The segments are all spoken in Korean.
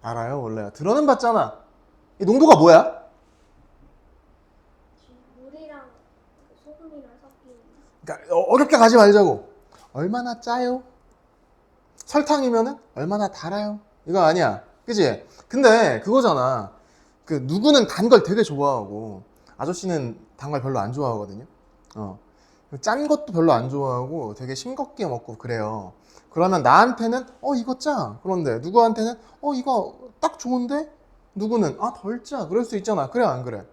알아요, 몰라요? 들어는 봤잖아. 이 농도가 뭐야? 물이랑 소금이랑 섞인. 그러니까 어렵게 가지 말자고. 얼마나 짜요? 설탕이면은 얼마나 달아요? 이거 아니야. 그지? 근데 그거잖아. 그 누구는 단 걸 되게 좋아하고 아저씨는 단 걸 별로 안 좋아하거든요. 짠 것도 별로 안 좋아하고 되게 싱겁게 먹고 그래요. 그러면 나한테는 이거 짜. 그런데 누구한테는 이거 딱 좋은데 누구는 덜 짜. 그럴 수 있잖아. 그래 안 그래?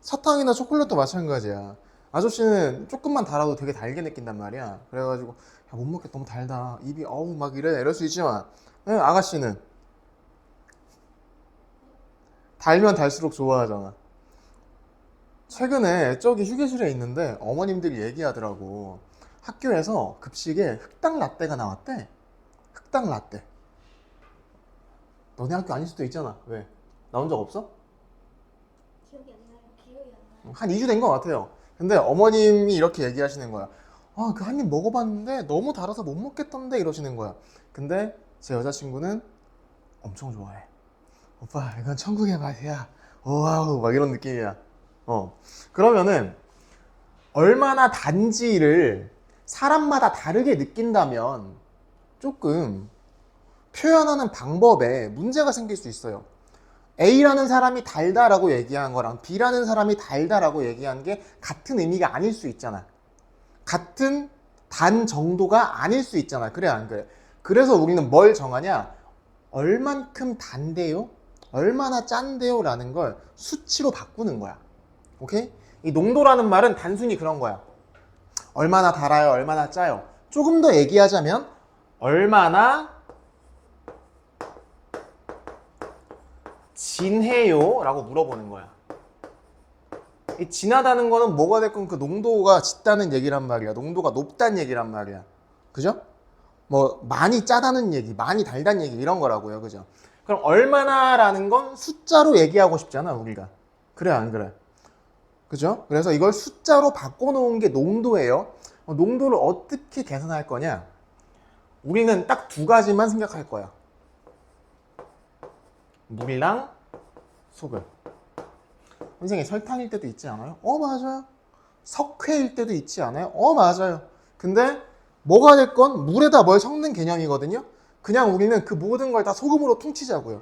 사탕이나 초콜릿도 마찬가지야. 아저씨는 조금만 달아도 되게 달게 느낀단 말이야. 그래가지고 야, 못 먹겠다, 너무 달다, 입이 어우 막 이럴 수 있지만 아가씨는 달면 달수록 좋아하잖아. 최근에 저기 휴게실에 있는데 어머님들이 얘기하더라고. 학교에서 급식에 흑당 라떼가 나왔대. 흑당 라떼. 너네 학교 아닐 수도 있잖아. 왜? 나온 적 없어? 기억이 안 나요. 기억이 안 나요. 한 2주 된 것 같아요. 근데 어머님이 이렇게 얘기하시는 거야. 그 한 입 먹어봤는데 너무 달아서 못 먹겠던데 이러시는 거야. 근데 제 여자친구는 엄청 좋아해. 오빠 이건 천국의 맛이야. 와우 막 이런 느낌이야. 그러면은 얼마나 단지를 사람마다 다르게 느낀다면 조금 표현하는 방법에 문제가 생길 수 있어요. A라는 사람이 달다라고 얘기한 거랑 B라는 사람이 달다라고 얘기한 게 같은 의미가 아닐 수 있잖아. 같은 단 정도가 아닐 수 있잖아. 그래 안 그래? 그래서 우리는 뭘 정하냐? 얼만큼 단데요? 얼마나 짠데요? 라는 걸 수치로 바꾸는 거야. 오케이? 이 농도라는 말은 단순히 그런 거야. 얼마나 달아요? 얼마나 짜요? 조금 더 얘기하자면 얼마나 진해요? 라고 물어보는 거야. 이 진하다는 거는 뭐가 됐건 그 농도가 짙다는 얘기란 말이야. 농도가 높다는 얘기란 말이야. 그죠? 뭐 많이 짜다는 얘기, 많이 달다는 얘기 이런 거라고요. 그죠? 그럼 얼마나라는 건 숫자로 얘기하고 싶잖아, 우리가. 그래 안 그래? 그죠? 그래서 이걸 숫자로 바꿔놓은 게 농도예요. 농도를 어떻게 계산할 거냐? 우리는 딱 두 가지만 생각할 거야. 물이랑 소금. 선생님 설탕일 때도 있지 않아요? 맞아요. 석회일 때도 있지 않아요? 맞아요. 근데 뭐가 됐건 물에다 뭘 섞는 개념이거든요. 그냥 우리는 그 모든 걸 다 소금으로 퉁치자고요.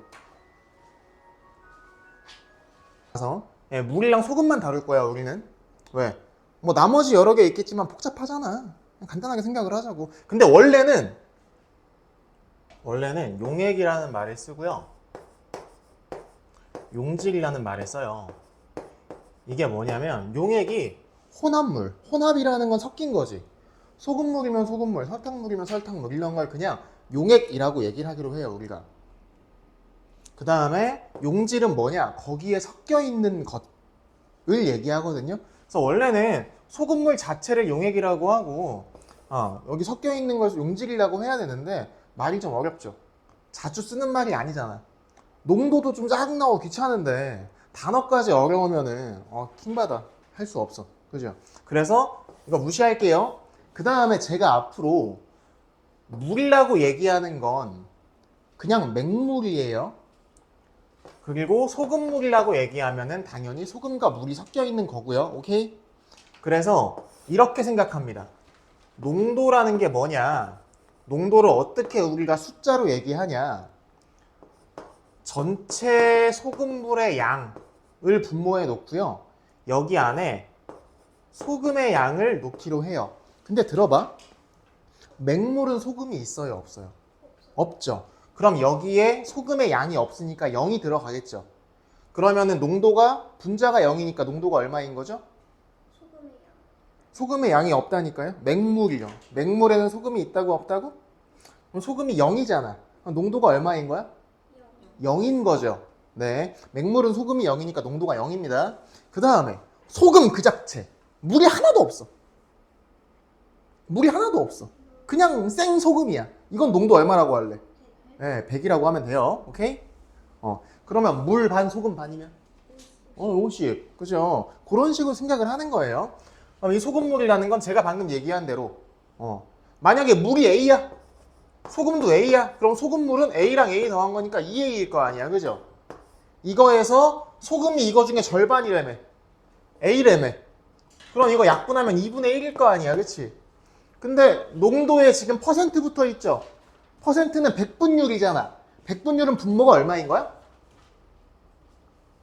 그래서 물이랑 소금만 다룰 거야 우리는. 왜? 뭐 나머지 여러 개 있겠지만 복잡하잖아. 간단하게 생각을 하자고. 근데 원래는 용액이라는 말을 쓰고요. 용질이라는 말을 써요. 이게 뭐냐면 용액이 혼합물, 혼합이라는 건 섞인 거지. 소금물이면 소금물, 설탕물이면 설탕물 이런 걸 그냥 용액이라고 얘기를 하기로 해요 우리가. 그 다음에 용질은 뭐냐? 거기에 섞여 있는 것을 얘기하거든요. 그래서 원래는 소금물 자체를 용액이라고 하고 여기 섞여 있는 것을 용질이라고 해야 되는데 말이 좀 어렵죠. 자주 쓰는 말이 아니잖아. 농도도 좀 짜증나고 귀찮은데 단어까지 어려우면은 킹받아. 할 수 없어. 그죠? 그래서 이거 무시할게요. 그 다음에 제가 앞으로 물이라고 얘기하는 건 그냥 맹물이에요. 그리고 소금물이라고 얘기하면은 당연히 소금과 물이 섞여 있는 거고요. 오케이? 그래서 이렇게 생각합니다. 농도라는 게 뭐냐? 농도를 어떻게 우리가 숫자로 얘기하냐? 전체 소금물의 양을 분모해 놓고요. 여기 안에 소금의 양을 놓기로 해요. 근데 들어봐. 맹물은 소금이 있어요? 없어요? 없죠. 그럼 여기에 소금의 양이 없으니까 0이 들어가겠죠. 그러면은 농도가 분자가 0이니까 농도가 얼마인 거죠? 소금의 양. 소금의 양이 없다니까요. 맹물이요. 맹물에는 소금이 있다고 없다고? 그럼 소금이 0이잖아. 그럼 농도가 얼마인 거야? 0인 거죠. 네, 맹물은 소금이 0이니까 농도가 0입니다. 그 다음에 소금 그 자체. 물이 하나도 없어. 물이 하나도 없어. 그냥 생 소금이야. 이건 농도 얼마라고 할래? 네, 100이라고 하면 돼요. 오케이? 그러면 물 반 소금 반이면 50. 그죠? 그런 식으로 생각을 하는 거예요. 이 소금물이라는 건 제가 방금 얘기한 대로 만약에 물이 A야. 소금도 A야. 그럼 소금물은 A랑 A 더한 거니까 2A일 거 아니야. 그죠? 이거에서 소금이 이거 중에 절반이라며. A라며. 그럼 이거 약분하면 2분의 1일 거 아니야. 그치? 근데 농도에 지금 퍼센트 붙어 있죠? 퍼센트는 백분율이잖아. 백분율은 분모가 얼마인 거야?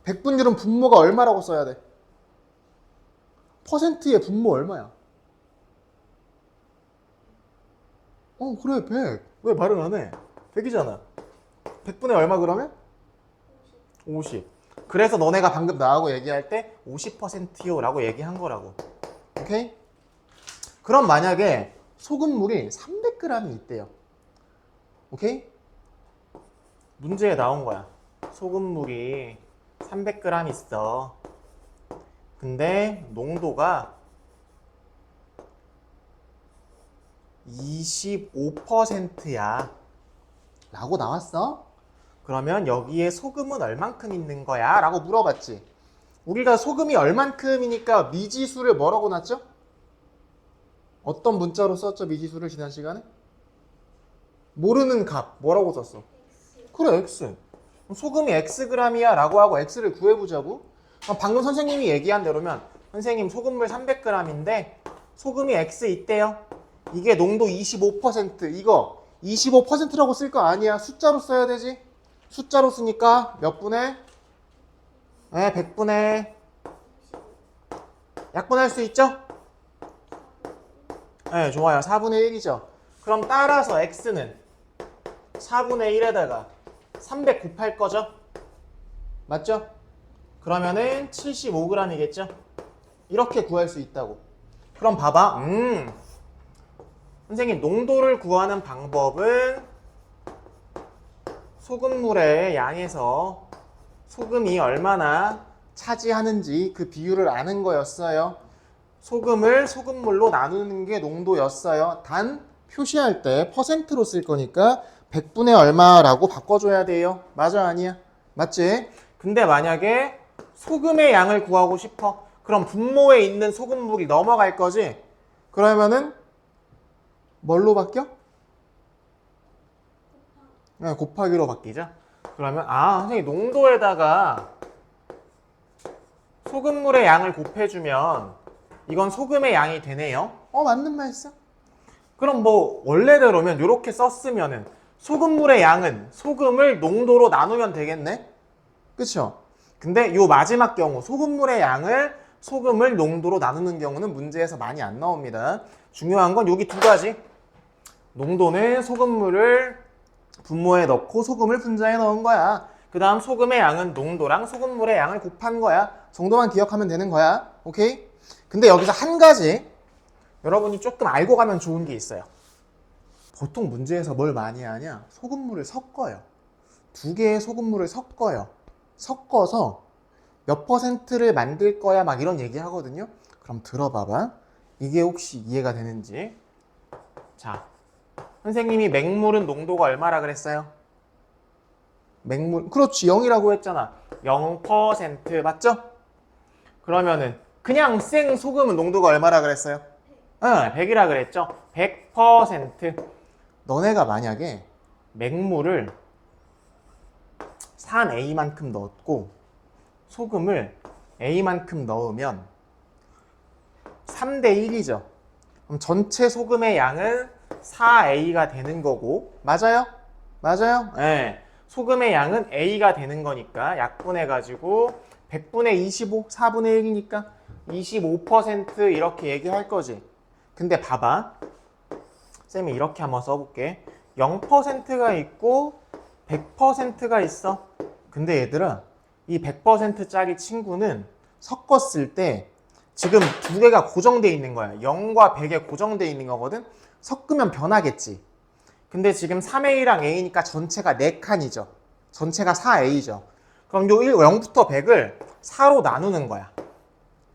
백분율은 분모가 얼마라고 써야 돼? 퍼센트의 분모 얼마야? 그래 100. 왜 말을 안 해? 100이잖아. 100분의 얼마 그러면? 50. 그래서 너네가 방금 나하고 얘기할 때 50%요 라고 얘기한 거라고. 오케이? 그럼 만약에 소금물이 300g이 있대요. 오케이? 문제에 나온 거야. 소금물이 300g 있어. 근데 농도가 25%야. 라고 나왔어. 그러면 여기에 소금은 얼만큼 있는 거야? 라고 물어봤지. 우리가 소금이 얼만큼이니까 미지수를 뭐라고 놨죠? 어떤 문자로 썼죠? 미지수를 지난 시간에? 모르는 값 뭐라고 썼어? 그래 X. 소금이 Xg이야 라고 하고 X를 구해보자고. 방금 선생님이 얘기한 대로면 선생님 소금물 300g인데 소금이 X 있대요. 이게 농도 25%. 이거 25%라고 쓸 거 아니야. 숫자로 써야 되지. 숫자로 쓰니까 몇 분의? 네, 100분의. 약분할 수 있죠? 네, 좋아요. 4분의 1이죠. 그럼 따라서 X는 4분의 1에다가 300 곱할 거죠? 맞죠? 그러면은 75g이겠죠? 이렇게 구할 수 있다고. 그럼 봐봐. 선생님, 농도를 구하는 방법은 소금물의 양에서 소금이 얼마나 차지하는지 그 비율을 아는 거였어요. 소금을 소금물로 나누는 게 농도였어요. 단 표시할 때 퍼센트로 쓸 거니까 100분의 얼마라고 바꿔줘야 돼요. 맞아 아니야? 맞지? 근데 만약에 소금의 양을 구하고 싶어. 그럼 분모에 있는 소금물이 넘어갈 거지? 그러면은 뭘로 바뀌어? 네, 곱하기로 바뀌죠. 그러면 선생님 농도에다가 소금물의 양을 곱해주면 이건 소금의 양이 되네요. 맞는 말씀. 그럼 뭐 원래대로면 이렇게 썼으면은 소금물의 양은 소금을 농도로 나누면 되겠네? 그쵸? 근데 요 마지막 경우 소금물의 양을 소금을 농도로 나누는 경우는 문제에서 많이 안 나옵니다. 중요한 건 여기 두 가지. 농도는 소금물을 분모에 넣고 소금을 분자에 넣은 거야. 그 다음 소금의 양은 농도랑 소금물의 양을 곱한 거야. 정도만 기억하면 되는 거야. 오케이? 근데 여기서 한 가지 여러분이 조금 알고 가면 좋은 게 있어요. 보통 문제에서 뭘 많이 하냐? 소금물을 섞어요. 두 개의 소금물을 섞어요. 섞어서 몇 퍼센트를 만들 거야 막 이런 얘기 하거든요. 그럼 들어봐봐. 이게 혹시 이해가 되는지. 자, 선생님이 맹물은 농도가 얼마라 그랬어요? 맹물, 그렇지 0이라고 했잖아. 0% 맞죠? 그러면은 그냥 생 소금은 농도가 얼마라 그랬어요? 100이라 그랬죠? 100%. 너네가 만약에 맹물을 3A만큼 넣었고 소금을 A만큼 넣으면 3대 1이죠. 그럼 전체 소금의 양은 4A가 되는 거고 맞아요? 맞아요? 네. 소금의 양은 A가 되는 거니까 약분해가지고 100분의 25, 4분의 1이니까 25% 이렇게 얘기할 거지. 근데 봐봐. 쌤이 이렇게 한번 써볼게. 0%가 있고 100%가 있어. 근데 얘들아, 이 100%짜리 친구는 섞었을 때 지금 두 개가 고정되어 있는 거야. 0과 100에 고정되어 있는 거거든. 섞으면 변하겠지. 근데 지금 3A랑 A니까 전체가 4칸이죠. 전체가 4A죠. 그럼 요 0부터 100을 4로 나누는 거야.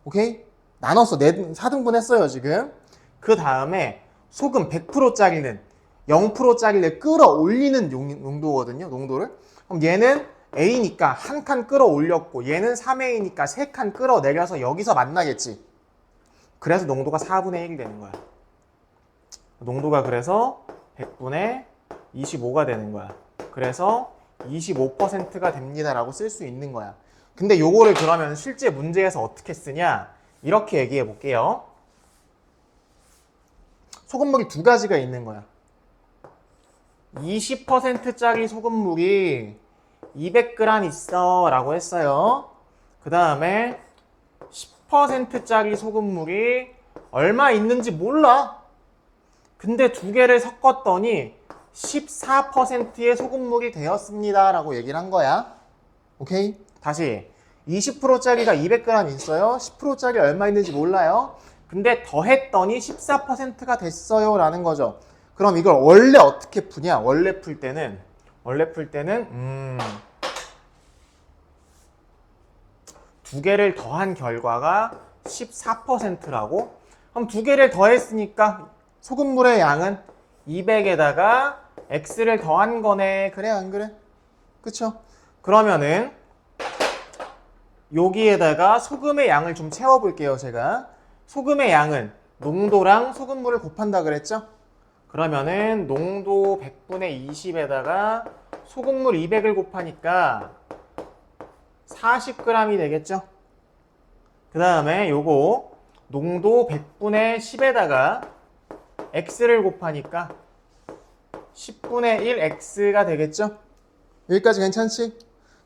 오케이? 나눠서 4등분 했어요, 지금. 그 다음에 소금 100%짜리는 0%짜리를 끌어올리는 농도거든요, 농도를. 그럼 얘는 A니까 한 칸 끌어올렸고 얘는 3A니까 3칸 끌어내려서 여기서 만나겠지. 그래서 농도가 4분의 1이 되는 거야. 농도가 그래서 100분의 25가 되는 거야. 그래서 25%가 됩니다라고 쓸 수 있는 거야. 근데 요거를 그러면 실제 문제에서 어떻게 쓰냐? 이렇게 얘기해 볼게요. 소금물이 두 가지가 있는 거야. 20%짜리 소금물이 200g 있어 라고 했어요. 그 다음에 10%짜리 소금물이 얼마 있는지 몰라. 근데 두 개를 섞었더니 14%의 소금물이 되었습니다 라고 얘기를 한 거야. 오케이? 다시 20%짜리가 200g 있어요. 10%짜리 얼마 있는지 몰라요. 근데 더했더니 14%가 됐어요 라는 거죠. 그럼 이걸 원래 어떻게 푸냐? 원래 풀 때는 두 개를 더한 결과가 14%라고? 그럼 두 개를 더했으니까 소금물의 양은 200에다가 x를 더한 거네. 그래 안 그래? 그쵸? 그러면은 여기에다가 소금의 양을 좀 채워볼게요. 제가 소금의 양은 농도랑 소금물을 곱한다 그랬죠? 그러면은 농도 100분의 20에다가 소금물 200을 곱하니까 40g이 되겠죠? 그 다음에 요거 농도 100분의 10에다가 x를 곱하니까 10분의 1x가 되겠죠? 여기까지 괜찮지?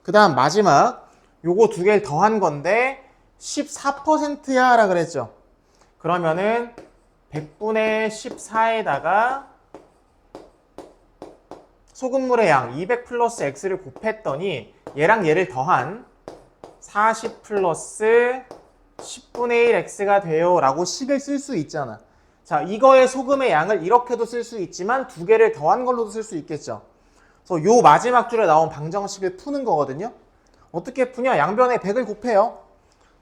그 다음 마지막 요거 두 개를 더한 건데 14%야 라 그랬죠? 그러면은 100분의 14에다가 소금물의 양 200 플러스 x를 곱했더니 얘랑 얘를 더한 40 플러스 10분의 1 x가 돼요 라고 식을 쓸 수 있잖아. 자, 이거의 소금의 양을 이렇게도 쓸 수 있지만 두 개를 더한 걸로도 쓸 수 있겠죠. 그래서 요 마지막 줄에 나온 방정식을 푸는 거거든요. 어떻게 푸냐? 양변에 100을 곱해요.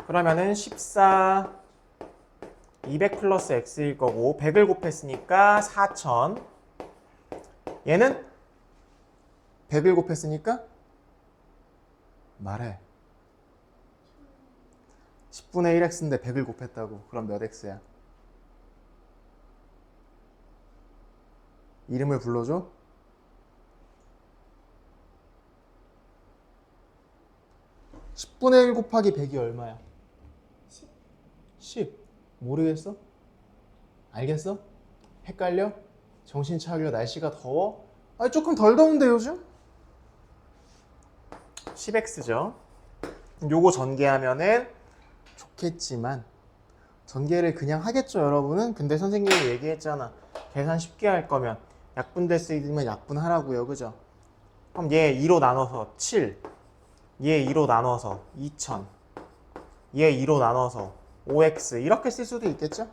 그러면은 14 200 플러스 x일 거고 100을 곱했으니까 4000. 얘는 100을 곱했으니까 말해. 10분의 1x인데 100을 곱했다고. 그럼 몇 x야? 이름을 불러줘. 10분의 1 곱하기 100이 얼마야? 10. 모르겠어? 알겠어? 헷갈려? 정신 차려. 날씨가 더워? 아니 조금 덜 더운데 요즘? 10x죠. 요거 전개하면은 좋겠지만 전개를 그냥 하겠죠 여러분은? 근데 선생님이 얘기했잖아. 계산 쉽게 할 거면 약분될 수 있으면 약분하라고요. 그죠? 그럼 얘 2로 나눠서 7, 얘 2로 나눠서 2000, 얘 2로 나눠서 5x 이렇게 쓸 수도 있겠죠?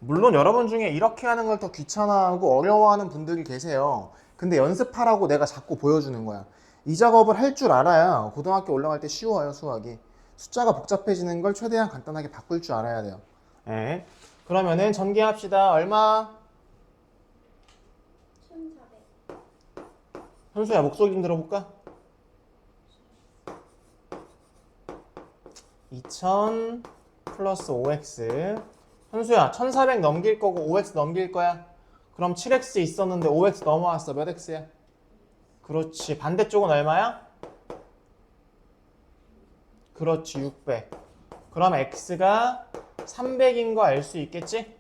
물론 여러분 중에 이렇게 하는 걸 더 귀찮아하고 어려워하는 분들이 계세요. 근데 연습하라고 내가 자꾸 보여주는 거야. 이 작업을 할 줄 알아야 고등학교 올라갈 때 쉬워요, 수학이. 숫자가 복잡해지는 걸 최대한 간단하게 바꿀 줄 알아야 돼요. 네. 그러면은 전개합시다. 얼마? 1400. 현수야, 목소리 좀 들어볼까? 2000 플러스 5x. 현수야, 1400 넘길 거고 5x 넘길 거야. 그럼 7x 있었는데 5x 넘어왔어. 몇 x야? 그렇지. 반대쪽은 얼마야? 그렇지. 600. 그럼 x가 300인 거 알 수 있겠지?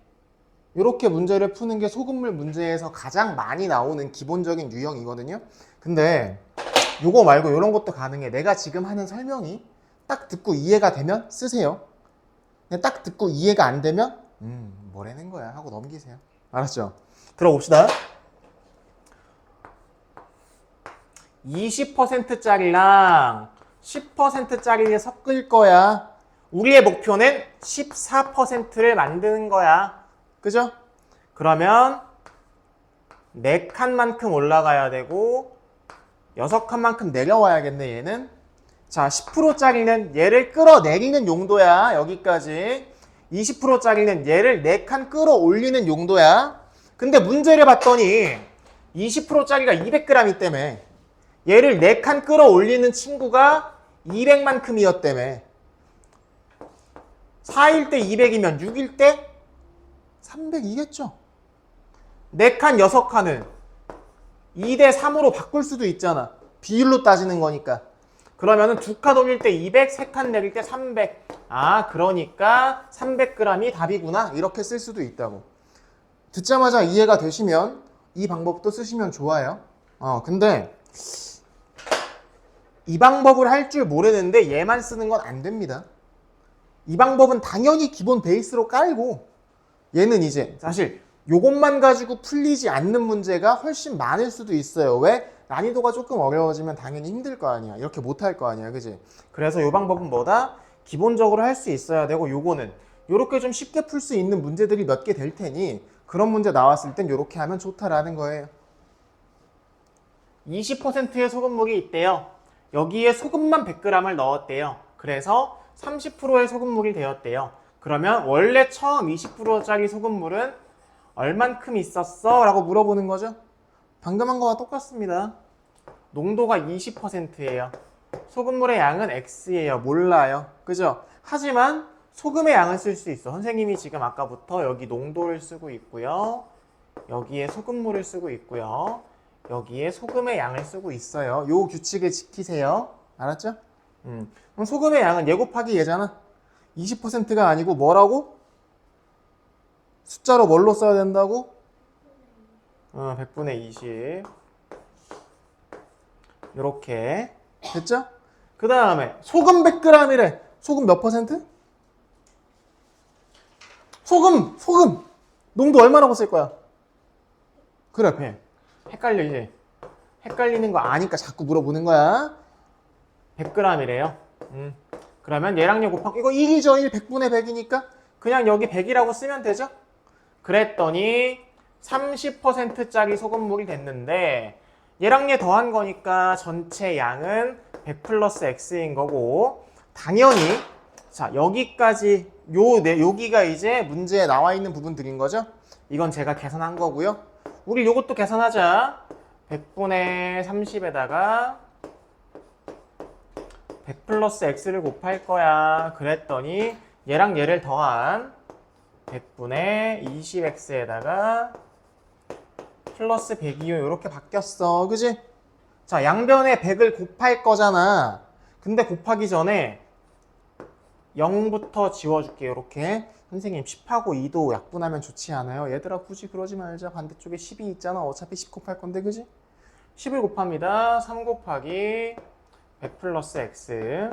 이렇게 문제를 푸는 게 소금물 문제에서 가장 많이 나오는 기본적인 유형이거든요. 근데 요거 말고 이런 것도 가능해. 내가 지금 하는 설명이 딱 듣고 이해가 되면 쓰세요. 근데 딱 듣고 이해가 안 되면 뭐라는 거야 하고 넘기세요. 알았죠? 들어봅시다. 20%짜리랑 10%짜리를 섞을 거야. 우리의 목표는 14%를 만드는 거야. 그죠? 그러면 4칸만큼 올라가야 되고 6칸만큼 내려와야겠네 얘는. 자, 10%짜리는 얘를 끌어내리는 용도야. 여기까지. 20%짜리는 얘를 4칸 끌어올리는 용도야. 근데 문제를 봤더니 20%짜리가 200g 있다며. 얘를 4칸 끌어올리는 친구가 200만큼이었다며. 4일 때 200이면 6일 때 302겠죠? 4칸, 6칸은 2대 3으로 바꿀 수도 있잖아. 비율로 따지는 거니까. 그러면은 2칸 올릴 때 200, 3칸 내릴 때 300. 아, 그러니까 300g이 답이구나. 이렇게 쓸 수도 있다고. 듣자마자 이해가 되시면 이 방법도 쓰시면 좋아요. 근데 이 방법을 할 줄 모르는데 얘만 쓰는 건 안 됩니다. 이 방법은 당연히 기본 베이스로 깔고 얘는 이제 사실 요것만 가지고 풀리지 않는 문제가 훨씬 많을 수도 있어요. 왜? 난이도가 조금 어려워지면 당연히 힘들 거 아니야. 이렇게 못할 거 아니야. 그지? 그래서 요 방법은 뭐다? 기본적으로 할 수 있어야 되고 요거는 요렇게 좀 쉽게 풀 수 있는 문제들이 몇 개 될 테니 그런 문제 나왔을 땐 요렇게 하면 좋다라는 거예요. 20%의 소금물이 있대요. 여기에 소금만 100g을 넣었대요. 그래서 30%의 소금물이 되었대요. 그러면 원래 처음 20%짜리 소금물은 얼만큼 있었어? 라고 물어보는 거죠. 방금 한 거와 똑같습니다. 농도가 20%예요. 소금물의 양은 X예요. 몰라요. 그죠? 하지만 소금의 양을 쓸 수 있어. 선생님이 지금 아까부터 여기 농도를 쓰고 있고요. 여기에 소금물을 쓰고 있고요. 여기에 소금의 양을 쓰고 있어요. 요 규칙을 지키세요. 알았죠? 그럼 소금의 양은 얘 곱하기 얘잖아. 20%가 아니고 뭐라고? 숫자로 뭘로 써야 된다고? 100분의 20 이렇게 됐죠? 그 다음에 소금 100g이래. 소금 몇 퍼센트? 소금 농도 얼마라고 쓸 거야? 그래 100. 헷갈려 이제. 헷갈리는 거 아니까 자꾸 물어보는 거야. 100g이래요. 그러면 얘랑 얘 곱하기 이거 1이죠. 1 100분의 100이니까 그냥 여기 100이라고 쓰면 되죠? 그랬더니 30%짜리 소금물이 됐는데 얘랑 얘 더한 거니까 전체 양은 100 플러스 X인 거고 당연히 자 여기까지 여기가 이제 문제에 나와 있는 부분들인 거죠. 이건 제가 계산한 거고요. 우리 요것도 계산하자. 100분의 30에다가 100 플러스 X를 곱할 거야. 그랬더니 얘랑 얘를 더한 100분의 20X에다가 플러스 100이요. 이렇게 바뀌었어. 그지? 자, 양변에 100을 곱할 거잖아. 근데 곱하기 전에 0부터 지워줄게. 이렇게. 선생님 10하고 2도 약분하면 좋지 않아요? 얘들아 굳이 그러지 말자. 반대쪽에 10이 있잖아. 어차피 10 곱할 건데. 그지? 10을 곱합니다. 3 곱하기 100 플러스 X.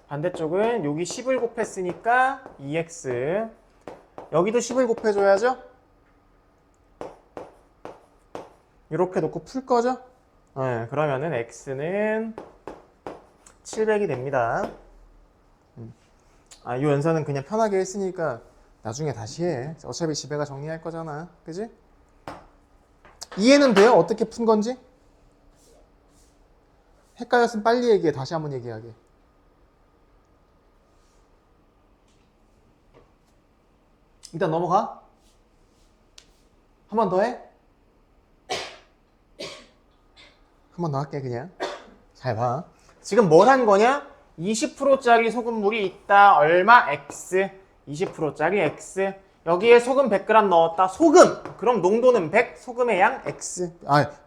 반대쪽은 여기 10을 곱했으니까 2X. 여기도 10을 곱해줘야죠? 이렇게 놓고 풀 거죠? 네, 그러면은 X는 700이 됩니다. 이 연산은 그냥 편하게 했으니까 나중에 다시 해. 어차피 집에가 정리할 거잖아. 그지? 이해는 돼요? 어떻게 푼 건지? 헷갈렸으면 빨리 얘기해. 다시 한번 얘기하게. 일단 넘어가. 한 번 더 해. 한 번 더 할게 그냥. 잘 봐. 지금 뭘 한 거냐? 20%짜리 소금물이 있다. 얼마? X. 20%짜리 X. 여기에 소금 100g 넣었다. 소금! 그럼 농도는 100, 소금의 양 X.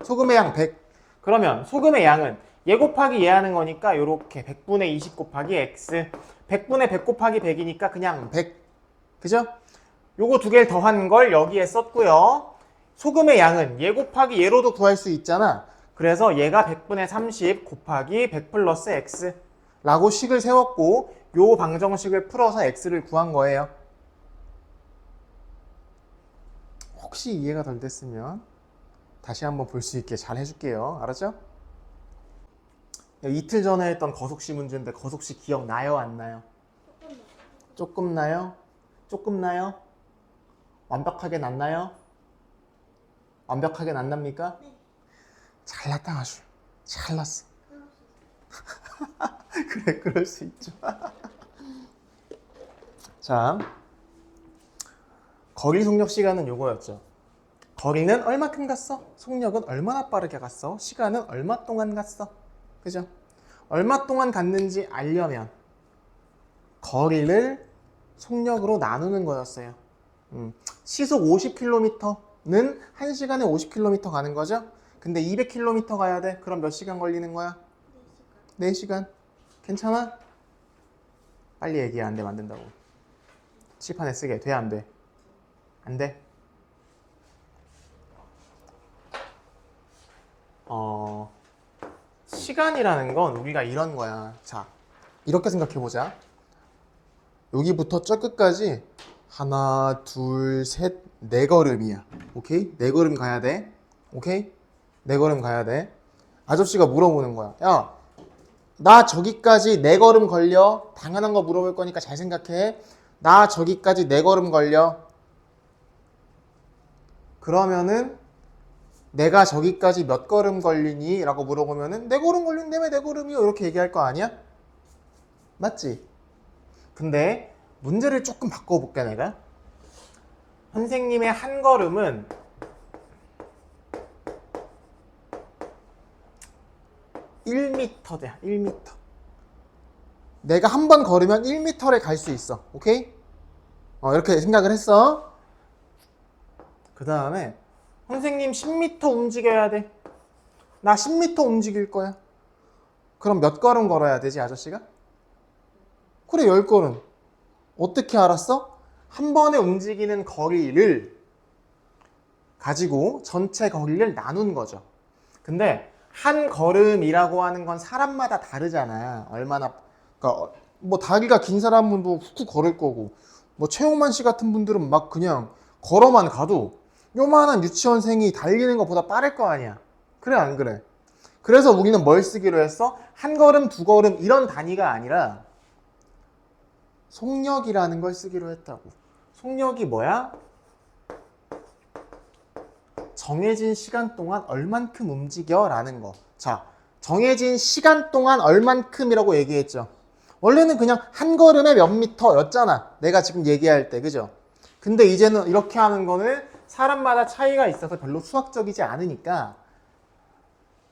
소금의 양 100. 그러면 소금의 양은 얘 곱하기 얘 하는 거니까 요렇게 100분의 20 곱하기 X. 100분의 100 곱하기 100이니까 그냥 100. 그죠? 요거 두 개를 더한 걸 여기에 썼고요. 소금의 양은 얘 곱하기 얘로도 구할 수 있잖아. 그래서 얘가 100분의 30 곱하기 100 플러스 X 라고 식을 세웠고 요 방정식을 풀어서 X를 구한 거예요. 혹시 이해가 덜 됐으면 다시 한번 볼 수 있게 잘 해줄게요. 알았죠? 이틀 전에 했던 거속시 문제인데 거속시 기억나요? 안 나요? 조금 나요? 조금 나요? 완벽하게 났나요? 완벽하게 났납니까? 네. 잘났다 아주. 잘났어. 그래, 그럴 수 있죠. 자, 거리 속력 시간은 요거였죠. 거리는 얼마큼 갔어? 속력은 얼마나 빠르게 갔어? 시간은 얼마 동안 갔어? 그죠? 얼마 동안 갔는지 알려면 거리를 속력으로 나누는 거였어요. 시속 50km는 1시간에 50km 가는 거죠? 근데 200km 가야 돼. 그럼 몇 시간 걸리는 거야? 4시간. 괜찮아? 빨리 얘기해. 안 돼. 만든다고. 칠판에 쓰게. 돼? 안 돼? 안 돼? 시간이라는 건 우리가 이런 거야. 자, 이렇게 생각해보자. 여기부터 저 끝까지 하나, 둘, 셋, 네 걸음이야. 오케이? 네 걸음 가야 돼. 오케이? 네 걸음 가야 돼. 아저씨가 물어보는 거야. 야, 나 저기까지 네 걸음 걸려. 당연한 거 물어볼 거니까 잘 생각해. 나 저기까지 네 걸음 걸려. 그러면은 내가 저기까지 몇 걸음 걸리니? 라고 물어보면은 네 걸음 걸린다며 네 걸음이요. 이렇게 얘기할 거 아니야? 맞지? 근데 문제를 조금 바꿔볼게 내가. 선생님의 한 걸음은 1m야. 1m. 내가 한 번 걸으면 1m를 갈 수 있어. 오케이? 이렇게 생각을 했어. 그 다음에 선생님 10m 움직여야 돼. 나 10m 움직일 거야. 그럼 몇 걸음 걸어야 되지 아저씨가? 그래 10걸음. 어떻게 알았어? 한 번에 움직이는 거리를 가지고 전체 거리를 나눈 거죠. 근데 한 걸음이라고 하는 건 사람마다 다르잖아. 얼마나, 그러니까 뭐 다리가 긴 사람은 뭐 훅훅 걸을 거고, 뭐 최홍만 씨 같은 분들은 막 그냥 걸어만 가도 요만한 유치원생이 달리는 것보다 빠를 거 아니야. 그래 안 그래? 그래서 우리는 뭘 쓰기로 했어? 한 걸음, 두 걸음 이런 단위가 아니라 속력이라는 걸 쓰기로 했다고. 속력이 뭐야? 정해진 시간 동안 얼만큼 움직여 라는 거. 자, 정해진 시간 동안 얼만큼이라고 얘기했죠. 원래는 그냥 한 걸음에 몇 미터였잖아. 내가 지금 얘기할 때, 그죠? 근데 이제는 이렇게 하는 거는 사람마다 차이가 있어서 별로 수학적이지 않으니까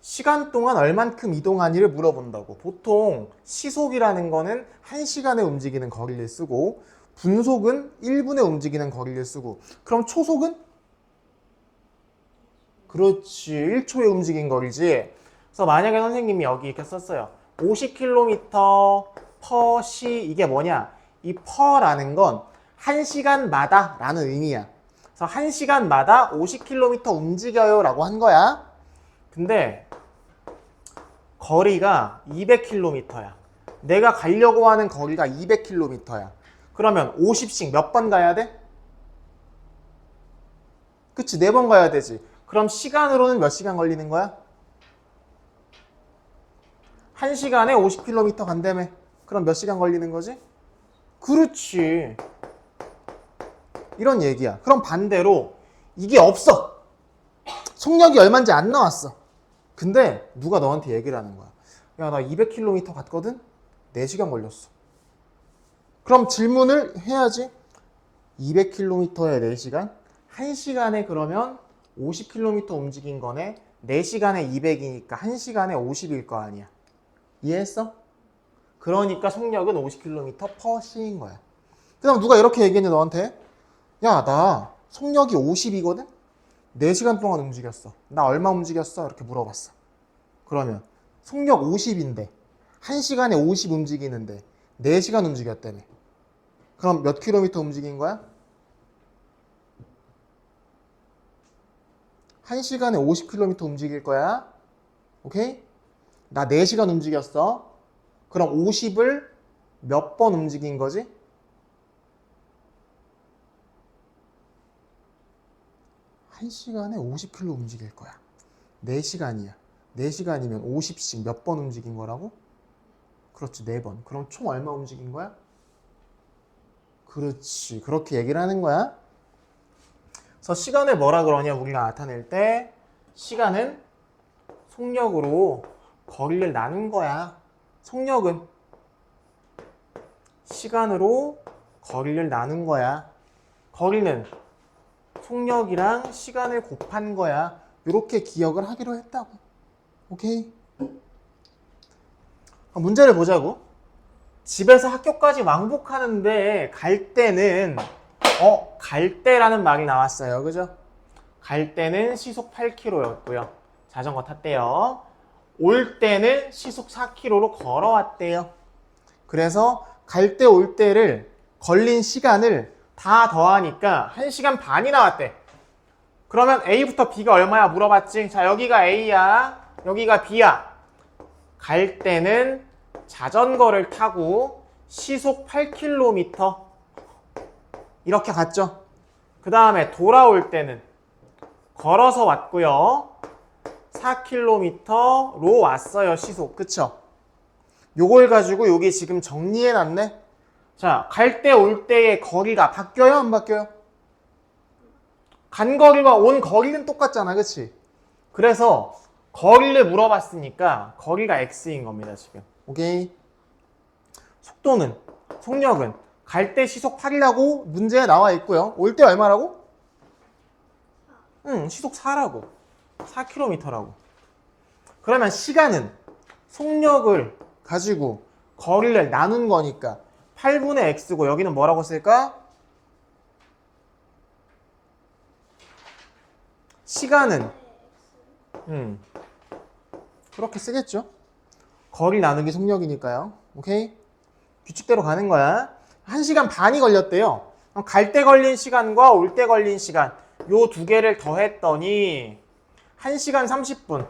시간 동안 얼만큼 이동하니를 물어본다고. 보통 시속이라는 거는 1시간에 움직이는 거리를 쓰고 분속은 1분에 움직이는 거리를 쓰고 그럼 초속은? 그렇지. 1초에 움직인 거리지. 그래서 만약에 선생님이 여기 이렇게 썼어요. 50km per 시 이게 뭐냐? 이 per라는 건 1시간마다 라는 의미야. 그래서 1시간마다 50km 움직여요 라고 한 거야. 근데 거리가 200km야. 내가 가려고 하는 거리가 200km야. 그러면 50씩 몇 번 가야 돼? 그치, 4번 가야 되지. 그럼 시간으로는 몇 시간 걸리는 거야? 1시간에 50km 간다며. 그럼 몇 시간 걸리는 거지? 그렇지. 이런 얘기야. 그럼 반대로 이게 없어. 속력이 얼마인지 안 나왔어. 근데 누가 너한테 얘기를 하는 거야. 야, 나 200km 갔거든? 4시간 걸렸어. 그럼 질문을 해야지. 200km에 4시간? 1시간에 그러면 50km 움직인 거네. 4시간에 200이니까 1시간에 50일 거 아니야. 이해했어? 그러니까 속력은 50km per 시인 거야. 그 다음 누가 이렇게 얘기했냐 너한테? 야, 나 속력이 50이거든? 4시간 동안 움직였어. 나 얼마 움직였어? 이렇게 물어봤어. 그러면 속력 50인데 1시간에 50 움직이는데 4시간 움직였다며. 그럼 몇 킬로미터 움직인 거야? 1시간에 50km 움직일 거야. 오케이? 나 4시간 움직였어. 그럼 50을 몇 번 움직인 거지? 한 시간에 50km 움직일 거야. 4시간이야. 4시간이면 50씩 몇 번 움직인 거라고? 그렇지, 4번. 그럼 총 얼마 움직인 거야? 그렇지. 그렇게 얘기를 하는 거야. 그래서 시간을 뭐라 그러냐 우리가 나타낼 때 시간은 속력으로 거리를 나눈 거야. 속력은 시간으로 거리를 나눈 거야. 거리는 속력이랑 시간을 곱한 거야. 이렇게 기억을 하기로 했다고. 오케이? 문제를 보자고. 집에서 학교까지 왕복하는데 갈 때는 갈 때라는 말이 나왔어요. 그죠? 갈 때는 시속 8km였고요. 자전거 탔대요. 올 때는 시속 4km로 걸어왔대요. 그래서 갈 때 올 때를 걸린 시간을 다 더하니까 1시간 반이 나왔대. 그러면 A부터 B가 얼마야 물어봤지? 자, 여기가 A야. 여기가 B야. 갈 때는 자전거를 타고 시속 8km 이렇게 갔죠. 그 다음에 돌아올 때는 걸어서 왔고요. 4km로 왔어요. 시속. 그쵸? 요걸 가지고 여기 지금 정리해놨네. 자, 갈 때 올 때의 거리가 바뀌어요? 안 바뀌어요? 간 거리와 온 거리는 똑같잖아. 그치? 그래서 거리를 물어봤으니까 거리가 x인 겁니다. 지금. 오케이? 속도는, 속력은 갈 때 시속 8이라고 문제에 나와 있고요. 올 때 얼마라고? 시속 4라고. 4km라고. 그러면 시간은 속력을 가지고 거리를 나눈 거니까 8분의 x고 여기는 뭐라고 쓸까? 시간은 그렇게 쓰겠죠. 거리 나누기 속력이니까요. 오케이? 규칙대로 가는 거야. 1시간 반이 걸렸대요. 갈 때 걸린 시간과 올 때 걸린 시간 요 두 개를 더했더니 1시간 30분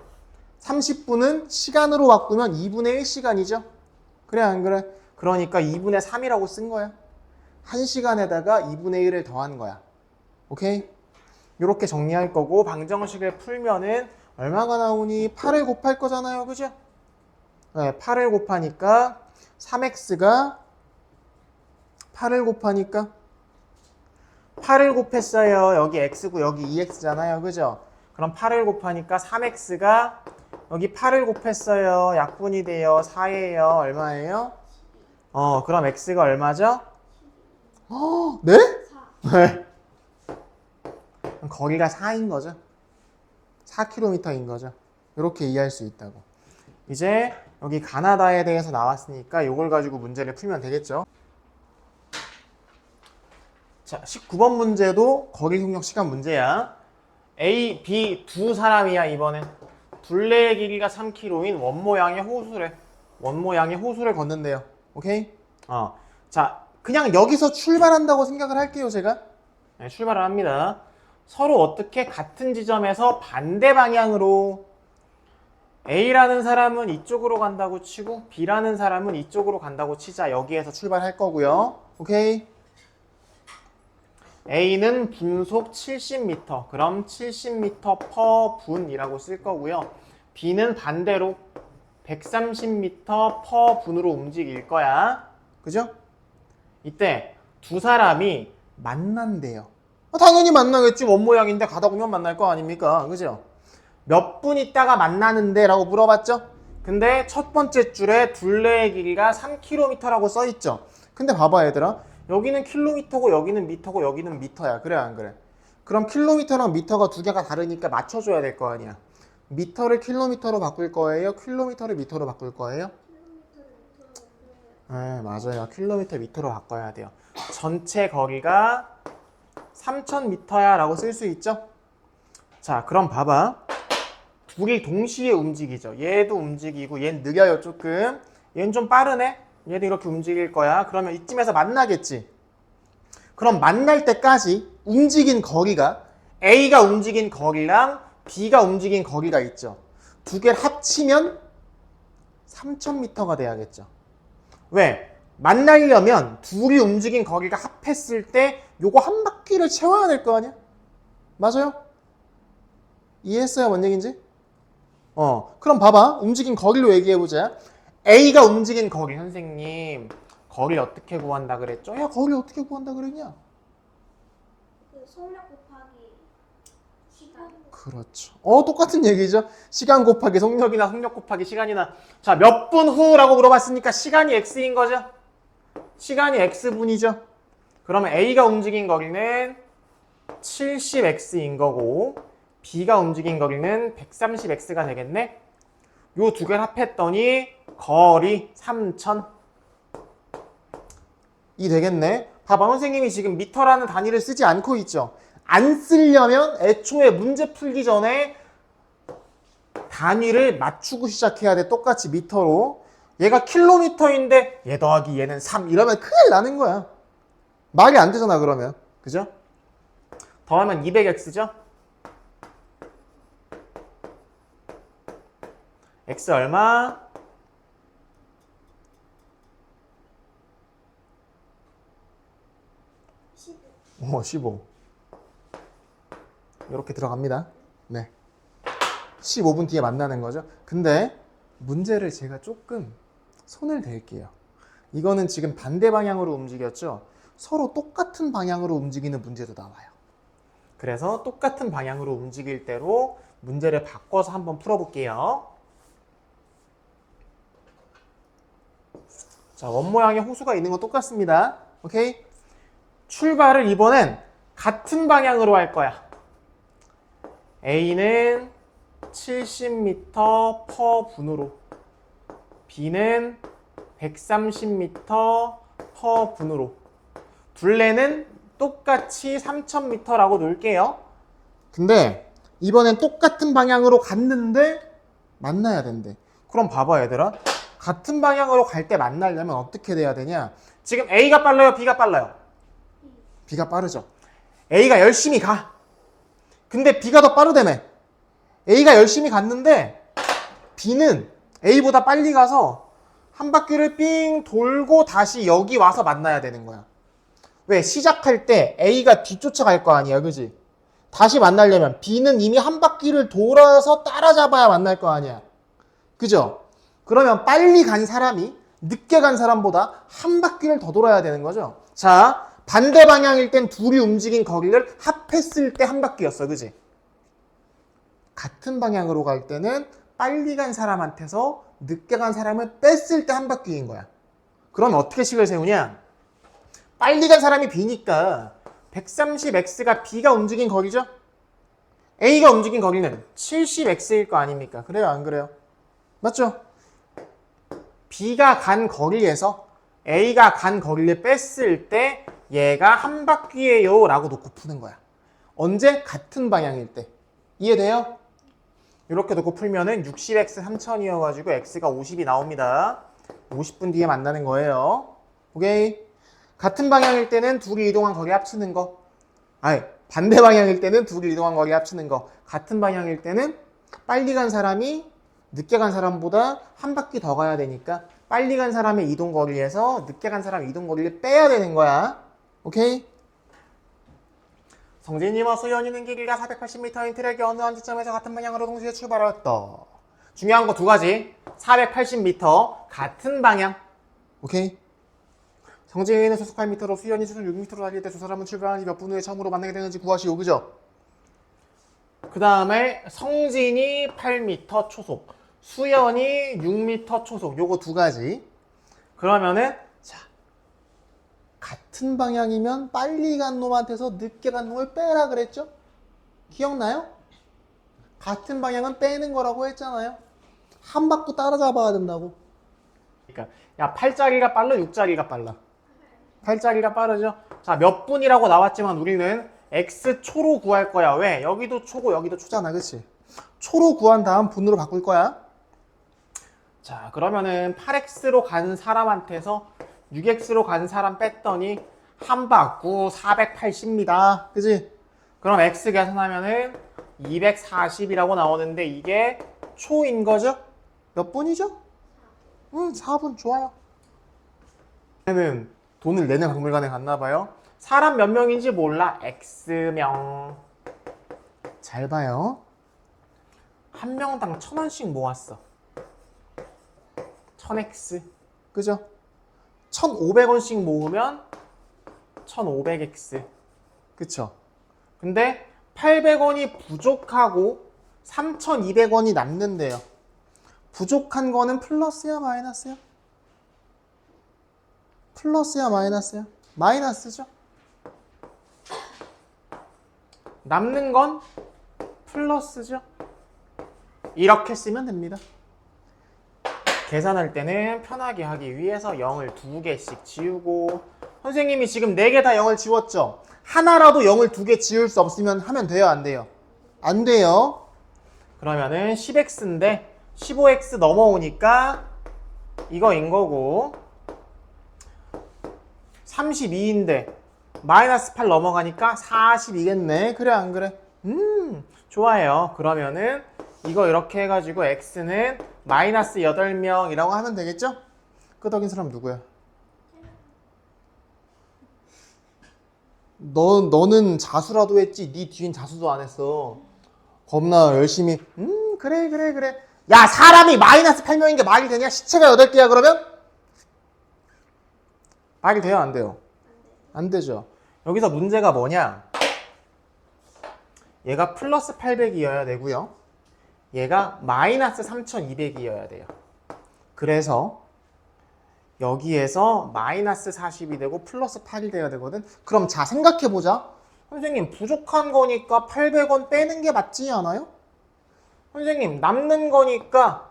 30분은 시간으로 바꾸면 2분의 1시간이죠. 그래 안 그래? 그러니까 2분의 3이라고 쓴 거야. 1시간에다가 2분의 1을 더한 거야. 오케이? 이렇게 정리할 거고 방정식을 풀면은 얼마가 나오니? 8을 곱할 거잖아요. 그죠? 네, 8을 곱하니까 3x가 8을 곱하니까 8을 곱했어요. 여기 x고 여기 2x잖아요. 그죠? 그럼 8을 곱하니까 3x가 여기 8을 곱했어요. 약분이 돼요. 4예요. 얼마예요? 그럼 x가 얼마죠? 네? 4. 네. 거리가 4인 거죠. 4km인 거죠. 이렇게 이해할 수 있다고. 이제 여기 가나다에 대해서 나왔으니까 이걸 가지고 문제를 풀면 되겠죠. 자, 19번 문제도 거리 속력 시간 문제야. A, B 두 사람이야. 이번엔 둘레의 길이가 3km인 원 모양의 호수래. 원 모양의 호수를 걷는데요. 오케이? 자, 그냥 여기서 출발한다고 생각을 할게요. 제가 네, 출발을 합니다. 서로 어떻게 같은 지점에서 반대 방향으로 A라는 사람은 이쪽으로 간다고 치고 B라는 사람은 이쪽으로 간다고 치자. 여기에서 출발할 거고요. 오케이? A는 분속 70m, 그럼 70m per 분이라고 쓸 거고요. B는 반대로 130m per 분으로 움직일 거야. 그죠? 이때 두 사람이 만난대요. 당연히 만나겠지. 원 모양인데 가다 보면 만날 거 아닙니까? 그죠? 몇 분 있다가 만나는데 라고 물어봤죠? 근데 첫 번째 줄에 둘레의 길이가 3km라고 써있죠? 근데 봐봐 얘들아. 여기는 킬로미터고 여기는 미터고 여기는 미터야. 그래 안 그래? 그럼 킬로미터랑 미터가 두 개가 다르니까 맞춰줘야 될 거 아니야. 미터를 킬로미터로 바꿀 거예요? 킬로미터를 미터로 바꿀 거예요? 네, 맞아요. 킬로미터 미터로 바꿔야 돼요. 전체 거리가 3000m야 라고 쓸 수 있죠? 자, 그럼 봐봐. 둘이 동시에 움직이죠. 얘도 움직이고 얘는 느려요 조금. 얘는 좀 빠르네. 얘도 이렇게 움직일 거야. 그러면 이쯤에서 만나겠지. 그럼 만날 때까지 움직인 거리가 A가 움직인 거리랑 B가 움직인 거리가 있죠. 두 개를 합치면 3000m가 돼야겠죠. 왜? 만나려면 둘이 움직인 거리가 합했을 때 요거 한 바퀴를 채워야 될 거 아니야? 맞아요? 이해했어요? 뭔 얘기인지? 그럼 봐봐. 움직인 거리로 얘기해보자. A가 움직인 거리. 선생님, 거리 어떻게 구한다 그랬죠? 야, 거리 어떻게 구한다 그랬냐? 그 속력 곱하기 시간. 그렇죠. 똑같은 얘기죠. 시간 곱하기 속력이나 속력 곱하기 시간이나. 자, 몇 분 후라고 물어봤으니까 시간이 x인 거죠? 시간이 x분이죠? 그러면 A가 움직인 거리는 70x인 거고 B가 움직인 거리는 130x가 되겠네? 요 두 개를 합했더니 거리 3000이 되겠네. 봐봐, 선생님이 지금 미터라는 단위를 쓰지 않고 있죠. 안 쓰려면 애초에 문제 풀기 전에 단위를 맞추고 시작해야 돼. 똑같이 미터로. 얘가 킬로미터인데 얘 더하기 얘는 3 이러면 큰일 나는 거야. 말이 안 되잖아 그러면. 그죠? 더하면 200x죠? x 얼마? 15. 15. 이렇게 들어갑니다. 네. 15분 뒤에 만나는 거죠. 근데 문제를 제가 조금 손을 댈게요. 이거는 지금 반대 방향으로 움직였죠. 서로 똑같은 방향으로 움직이는 문제도 나와요. 그래서 똑같은 방향으로 움직일 대로 문제를 바꿔서 한번 풀어볼게요. 자, 원 모양의 호수가 있는 건 똑같습니다. 오케이? 출발을 이번엔 같은 방향으로 할 거야. A는 70m per 분으로, B는 130m per 분으로. 둘레는 똑같이 3000m라고 놓을게요. 근데 이번엔 똑같은 방향으로 갔는데 만나야 된대. 그럼 봐봐 얘들아. 같은 방향으로 갈 때 만나려면 어떻게 돼야 되냐? 지금 A가 빨라요? B가 빨라요? B가 빠르죠. A가 열심히 가. 근데 B가 더 빠르다며. A가 열심히 갔는데 B는 A보다 빨리 가서 한 바퀴를 삥 돌고 다시 여기 와서 만나야 되는 거야. 왜? 시작할 때 A가 뒤쫓아갈 거 아니야, 그지? 다시 만나려면 B는 이미 한 바퀴를 돌아서 따라잡아야 만날 거 아니야. 그죠? 그러면 빨리 간 사람이 늦게 간 사람보다 한 바퀴를 더 돌아야 되는 거죠. 자, 반대 방향일 땐 둘이 움직인 거리를 합했을 때 한 바퀴였어, 그지? 같은 방향으로 갈 때는 빨리 간 사람한테서 늦게 간 사람을 뺐을 때 한 바퀴인 거야. 그럼 어떻게 식을 세우냐? 빨리 간 사람이 B니까 130x가 B가 움직인 거리죠? A가 움직인 거리는 70x일 거 아닙니까? 그래요, 안 그래요? 맞죠? B가 간 거리에서 A가 간 거리를 뺐을 때 얘가 한 바퀴예요 라고 놓고 푸는 거야. 언제? 같은 방향일 때. 이해돼요? 이렇게 놓고 풀면은 60x 3000이어가지고 x가 50이 나옵니다. 50분 뒤에 만나는 거예요. 오케이? 같은 방향일 때는 둘이 이동한 거리 합치는 거. 아니, 반대 방향일 때는 둘이 이동한 거리 합치는 거. 같은 방향일 때는 빨리 간 사람이 늦게 간 사람보다 한 바퀴 더 가야 되니까 빨리 간 사람의 이동 거리에서 늦게 간 사람의 이동 거리를 빼야 되는 거야. 오케이? 성진이와 수연이는 길이가 480m인 트랙이 어느 한 지점에서 같은 방향으로 동시에 출발하였다. 중요한 거 두 가지. 480m 같은 방향. 오케이? 성진이는 소속 8m로 수연이 소속 6m로 달릴 때 두 사람은 출발한 지 몇 분 후에 처음으로 만나게 되는지 구하시오. 그죠? 그 다음에 성진이 8m 초속, 수연이 6m 초속. 요거 두 가지. 그러면은 자, 같은 방향이면 빨리 간 놈한테서 늦게 간 놈을 빼라 그랬죠? 기억나요? 같은 방향은 빼는 거라고 했잖아요. 한 바퀴 따라잡아야 된다고. 그러니까 야 8짜리가 빨라 6짜리가 빨라? 8짜리가 빠르죠? 자, 몇 분이라고 나왔지만 우리는 x초로 구할 거야. 왜? 여기도 초고 여기도 초잖아. 그치? 초로 구한 다음 분으로 바꿀 거야. 자, 그러면은 8x로 간 사람한테서 6x로 간 사람 뺐더니 한 바퀴 480입니다. 그치? 그럼 x 계산하면은 240이라고 나오는데 이게 초인 거죠? 몇 분이죠? 4분. 좋아요. 얘는 돈을 내는 박물관에 갔나 봐요. 사람 몇 명인지 몰라. X명. 잘 봐요. 한 명당 1000원씩 모았어. 1000X. 그죠? 1500원씩 모으면 1500X. 그쵸? 근데 800원이 부족하고 3200원이 남는데요. 부족한 거는 플러스야 마이너스야? 플러스야 마이너스야? 마이너스죠? 남는 건 플러스죠? 이렇게 쓰면 됩니다. 계산할 때는 편하게 하기 위해서 0을 2개씩 지우고 선생님이 지금 4개 다 0을 지웠죠? 하나라도 0을 2개 지울 수 없으면 하면 돼요, 안 돼요? 안 돼요. 그러면은 10x인데 15x 넘어오니까 이거인 거고 32인데 마이너스 8 넘어가니까 42겠네. 그래 안 그래? 좋아요. 그러면은 이거 이렇게 해가지고 x는 마이너스 8명이라고 하면 되겠죠? 끄덕인 사람 누구야? 너는 자수라도 했지 네 뒤엔 자수도 안 했어. 겁나 열심히 그래 야 사람이 마이너스 8명인 게 말이 되냐? 시체가 8개야 그러면? 말이 돼요 안 돼요? 안 되죠. 여기서 문제가 뭐냐? 얘가 플러스 800이어야 되고요. 얘가 마이너스 3200이어야 돼요. 그래서 여기에서 마이너스 40이 되고 플러스 8이 돼야 되거든. 그럼 자 생각해보자. 선생님 부족한 거니까 800원 빼는 게 맞지 않아요? 선생님 남는 거니까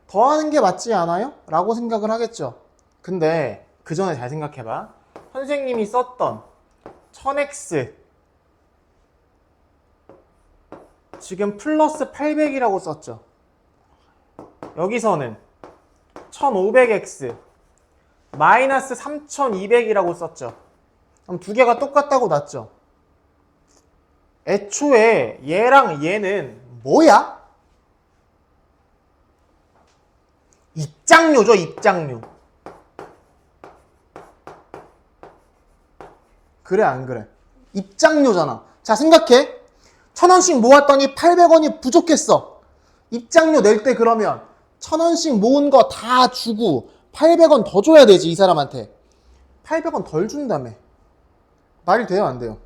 더하는 게 맞지 않아요? 라고 생각을 하겠죠. 근데 그 전에 잘 생각해봐. 선생님이 썼던 1000x 지금 플러스 800이라고 썼죠. 여기서는 1500x 마이너스 3200이라고 썼죠. 그럼 두 개가 똑같다고 났죠. 애초에 얘랑 얘는 뭐야? 입장료죠, 입장료. 그래 안 그래? 입장료잖아. 자 생각해. 1000원씩 모았더니 800원이 부족했어. 입장료 낼 때 그러면 1000원씩 모은 거 다 주고 800원 더 줘야 되지 이 사람한테. 800원 덜 준다며. 말이 돼요 안 돼요?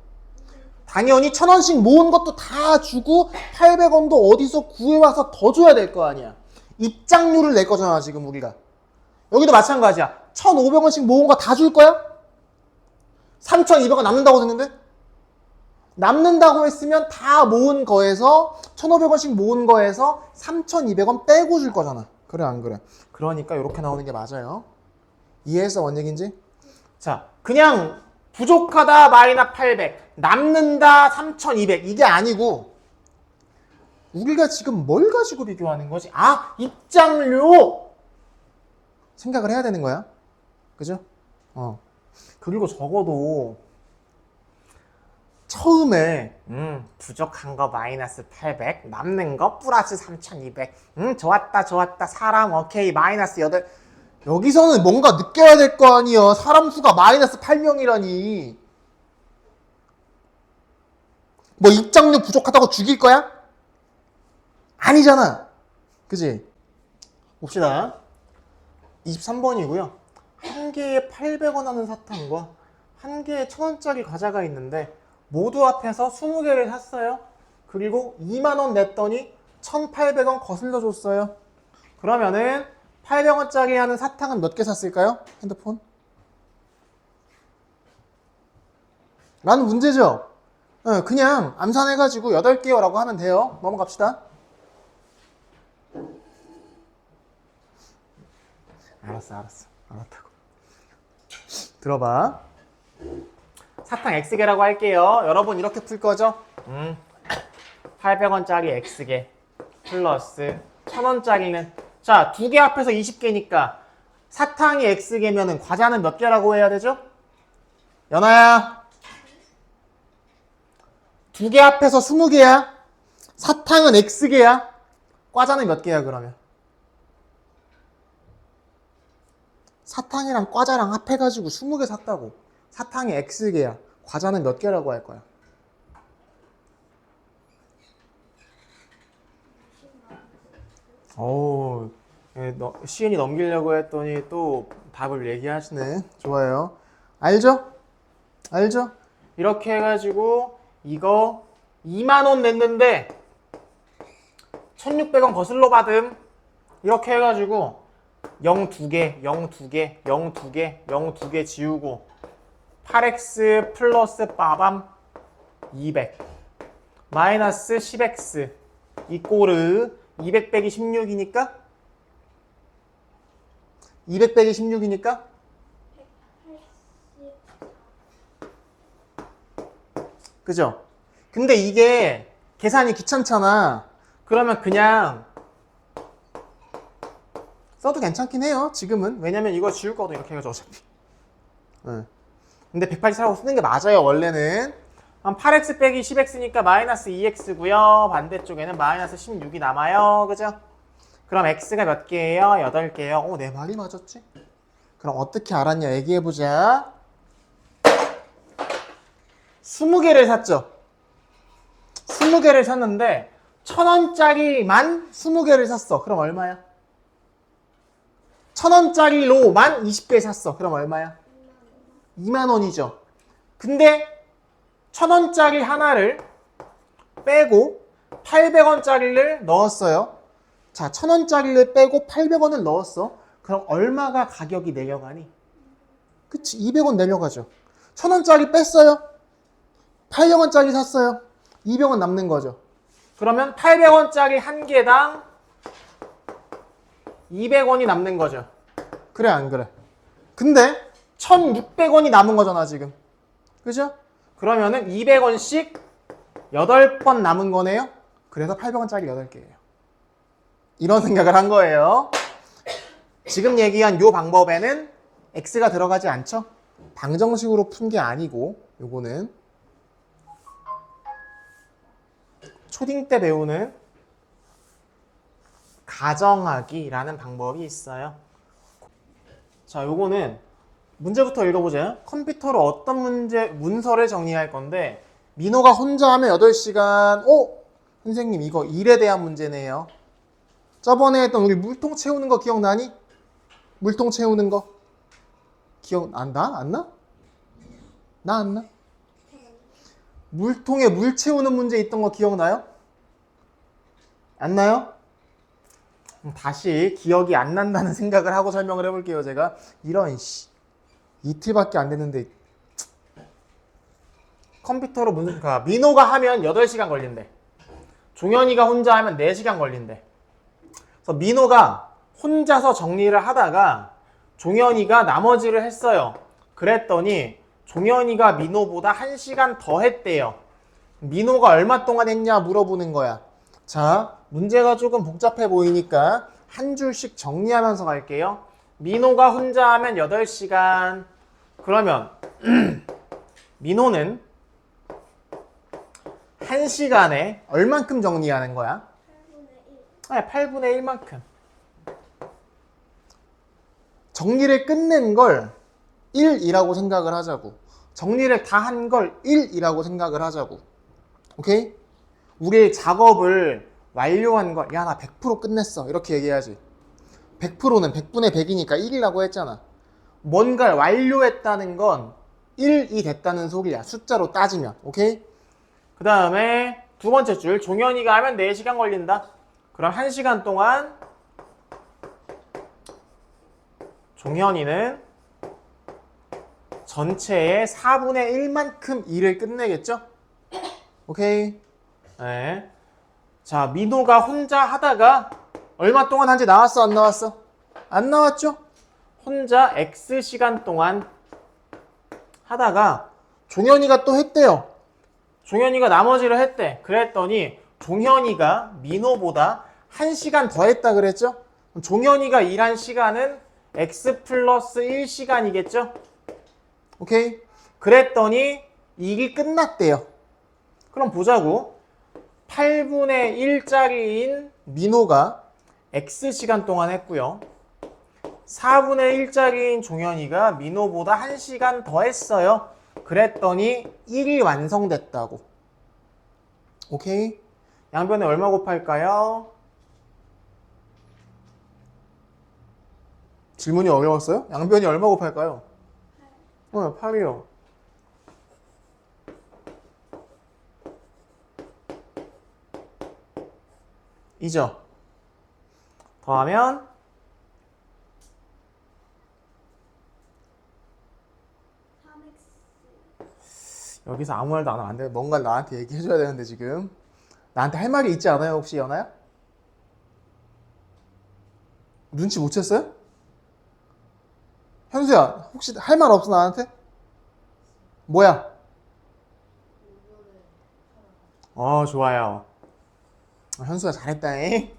당연히 1000원씩 모은 것도 다 주고 800원도 어디서 구해와서 더 줘야 될 거 아니야. 입장료를 낼 거잖아 지금 우리가. 여기도 마찬가지야. 1500원씩 모은 거 다 줄 거야? 3200원 남는다고 했는데? 남는다고 했으면 다 모은 거에서 1500원씩 모은 거에서 3200원 빼고 줄 거잖아. 그래 안 그래? 그러니까 이렇게 나오는 게 맞아요. 이해했어 뭔 얘기인지? 자 그냥 부족하다 마이너스 800 남는다 3200 이게 아니고 우리가 지금 뭘 가지고 비교하는 거지? 아 입장료 생각을 해야 되는 거야. 그죠? 그리고 적어도 처음에 부족한 거 마이너스 800 남는 거 플러스 3200 좋았다 사람 오케이 마이너스 8 여기서는 뭔가 느껴야 될 거 아니야. 사람 수가 마이너스 8명이라니 뭐 입장료 부족하다고 죽일 거야? 아니잖아. 그지? 봅시다. 23번이고요 한 개에 800원 하는 사탕과 한 개에 1000원짜리 과자가 있는데 모두 합해서 20개를 샀어요. 그리고 2만원 냈더니 1800원 거슬러 줬어요. 그러면은 800원짜리 하는 사탕은 몇 개 샀을까요? 핸드폰? 라는 문제죠. 그냥 암산해가지고 8개요 라고 하면 돼요. 넘어갑시다. 알았어 알았다고. 들어봐. 사탕 X개라고 할게요. 여러분 이렇게 풀 거죠? 800원짜리 X개 플러스 1000원짜리는 자, 두 개 합해서 20개니까 사탕이 X개면은 과자는 몇 개라고 해야 되죠? 연아야 두 개 합해서 20개야. 사탕은 X개야. 과자는 몇 개야 그러면? 사탕이랑 과자랑 합해가지고 20개 샀다고. 사탕이 X개야. 과자는 몇 개라고 할 거야? 오, 시은이 넘기려고 했더니 또 답을 얘기하시네. 좋아요. 알죠? 알죠? 이렇게 해가지고 이거 2만원 냈는데 1600원 거슬러 받음. 이렇게 해가지고 0 2개, 0 2개, 0 2개, 0 2개 지우고 8x 플러스 빠밤 200 마이너스 10x 이꼬르 200 빼기 16이니까 200 빼기 16이니까 그죠? 근데 이게 계산이 귀찮잖아. 그러면 그냥 써도 괜찮긴 해요. 지금은. 왜냐면 이거 지울 거도 이렇게 해가지고 어차피. 네. 근데 184라고 쓰는 게 맞아요. 원래는. 그럼 8x 빼기 10x니까 마이너스 2x고요. 반대쪽에는 마이너스 16이 남아요. 그죠? 그럼 x가 몇 개예요? 8개예요. 오, 내 말이 맞았지? 그럼 어떻게 알았냐? 얘기해보자. 20개를 샀죠? 20개를 샀는데 1,000원짜리만 20개를 샀어. 그럼 얼마야? 1,000원짜리로만 20개 샀어. 그럼 얼마야? 2만 원이죠. 근데 1,000원짜리 하나를 빼고 800원짜리를 넣었어요. 자, 1,000원짜리를 빼고 800원을 넣었어. 그럼 얼마가 가격이 내려가니? 그치, 200원 내려가죠. 1,000원짜리 뺐어요. 800원짜리 샀어요. 200원 남는 거죠. 그러면 800원짜리 한 개당 200원이 남는 거죠. 그래, 안 그래? 근데 1,600원이 남은 거잖아, 지금. 그죠? 그러면은 200원씩 8번 남은 거네요. 그래서 800원짜리 8개예요. 이런 생각을 한 거예요. 지금 얘기한 요 방법에는 x가 들어가지 않죠? 방정식으로 푼 게 아니고 요거는 초딩 때 배우는 가정하기라는 방법이 있어요. 자, 요거는 문제부터 읽어보자. 컴퓨터로 어떤 문서를 정리할 건데 민호가 혼자 하면 8시간. 오! 선생님 이거 일에 대한 문제네요. 저번에 했던 우리 물통 채우는 거 기억나니? 물통 채우는 거 기억난다? 안 나? 나 안 나? 물통에 물 채우는 문제 있던 거 기억나요? 안 나요? 다시 기억이 안 난다는 생각을 하고 설명을 해볼게요. 제가 이런 이틀밖에 안 됐는데 컴퓨터로 민호가 하면 8시간 걸린대. 종현이가 혼자 하면 4시간 걸린대. 그래서 민호가 혼자서 정리를 하다가 종현이가 나머지를 했어요. 그랬더니 종현이가 민호보다 1시간 더 했대요. 민호가 얼마 동안 했냐 물어보는 거야. 자, 문제가 조금 복잡해 보이니까 한 줄씩 정리하면서 갈게요. 민호가 혼자 하면 8시간. 그러면 민호는 1시간에 얼만큼 정리하는 거야? 8분의 1만큼. 정리를 끝낸 걸 1이라고 생각을 하자고. 정리를 다 한 걸 1이라고 생각을 하자고. 오케이? 우리 작업을 완료한 걸, 야, 나 100% 끝냈어. 이렇게 얘기해야지. 100%는 100분의 100이니까 1이라고 했잖아. 뭔가를 완료했다는 건 1이 됐다는 소리야. 숫자로 따지면. 오케이? 그 다음에 두 번째 줄. 종현이가 하면 4시간 걸린다. 그럼 1시간 동안 종현이는 전체의 4분의 1만큼 일을 끝내겠죠? 오케이? 네. 자, 민호가 혼자 하다가 얼마 동안 한지 나왔어? 안 나왔어? 안 나왔죠? 혼자 X시간 동안 하다가 종현이가 또 했대요. 종현이가 나머지를 했대. 그랬더니 종현이가 민호보다 1시간 더 했다 그랬죠? 종현이가 일한 시간은 X 플러스 1시간이겠죠? 오케이? 그랬더니 일이 끝났대요. 그럼 보자고. 8분의 1짜리인 민호가 X시간 동안 했고요. 4분의 1짜리인 종현이가 민호보다 1시간 더 했어요. 그랬더니 1이 완성됐다고. 오케이? 양변에 얼마 곱할까요? 질문이 어려웠어요? 양변이 얼마 곱할까요? 8이요. 이죠? 더하면 3x. 여기서 아무 말도 안 하면 안 돼. 뭔가 나한테 얘기해줘야 되는데 지금 나한테 할 말이 있지 않아요? 혹시 연아야? 눈치 못 챘어요? 현수야, 혹시 할 말 없어 나한테? 뭐야? 이거를 좋아요. 현수가 잘했다잉.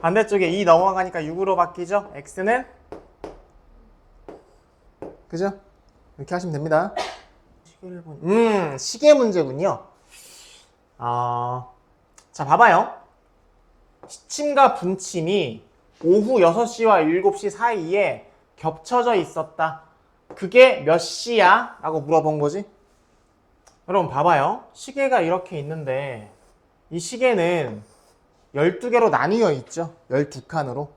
반대쪽에 2 넘어가니까 6으로 바뀌죠? x는? 그죠? 이렇게 하시면 됩니다. 시계 문제군요. 자, 봐봐요. 시침과 분침이 오후 6시와 7시 사이에 겹쳐져 있었다. 그게 몇 시야? 라고 물어본 거지. 여러분 봐봐요. 시계가 이렇게 있는데 이 시계는 12개로 나뉘어 있죠. 12칸으로.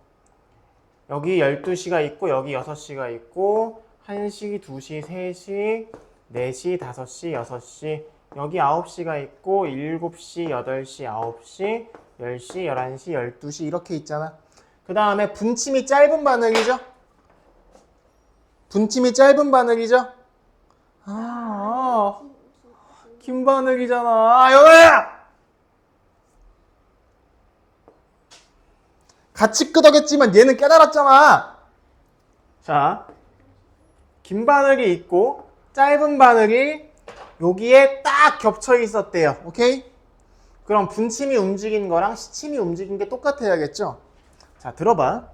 여기 12시가 있고 여기 6시가 있고 1시, 2시, 3시, 4시, 5시, 6시 여기 9시가 있고 7시, 8시, 9시, 10시, 11시, 12시 이렇게 있잖아. 그 다음에 분침이 짧은 바늘이죠. 분침이 짧은 바늘이죠. 긴 바늘이잖아. 여보야! 같이 끄덕였지만 얘는 깨달았잖아. 자, 긴 바늘이 있고 짧은 바늘이 여기에 딱 겹쳐 있었대요. 오케이? 그럼 분침이 움직인 거랑 시침이 움직인 게 똑같아야겠죠? 자, 들어봐.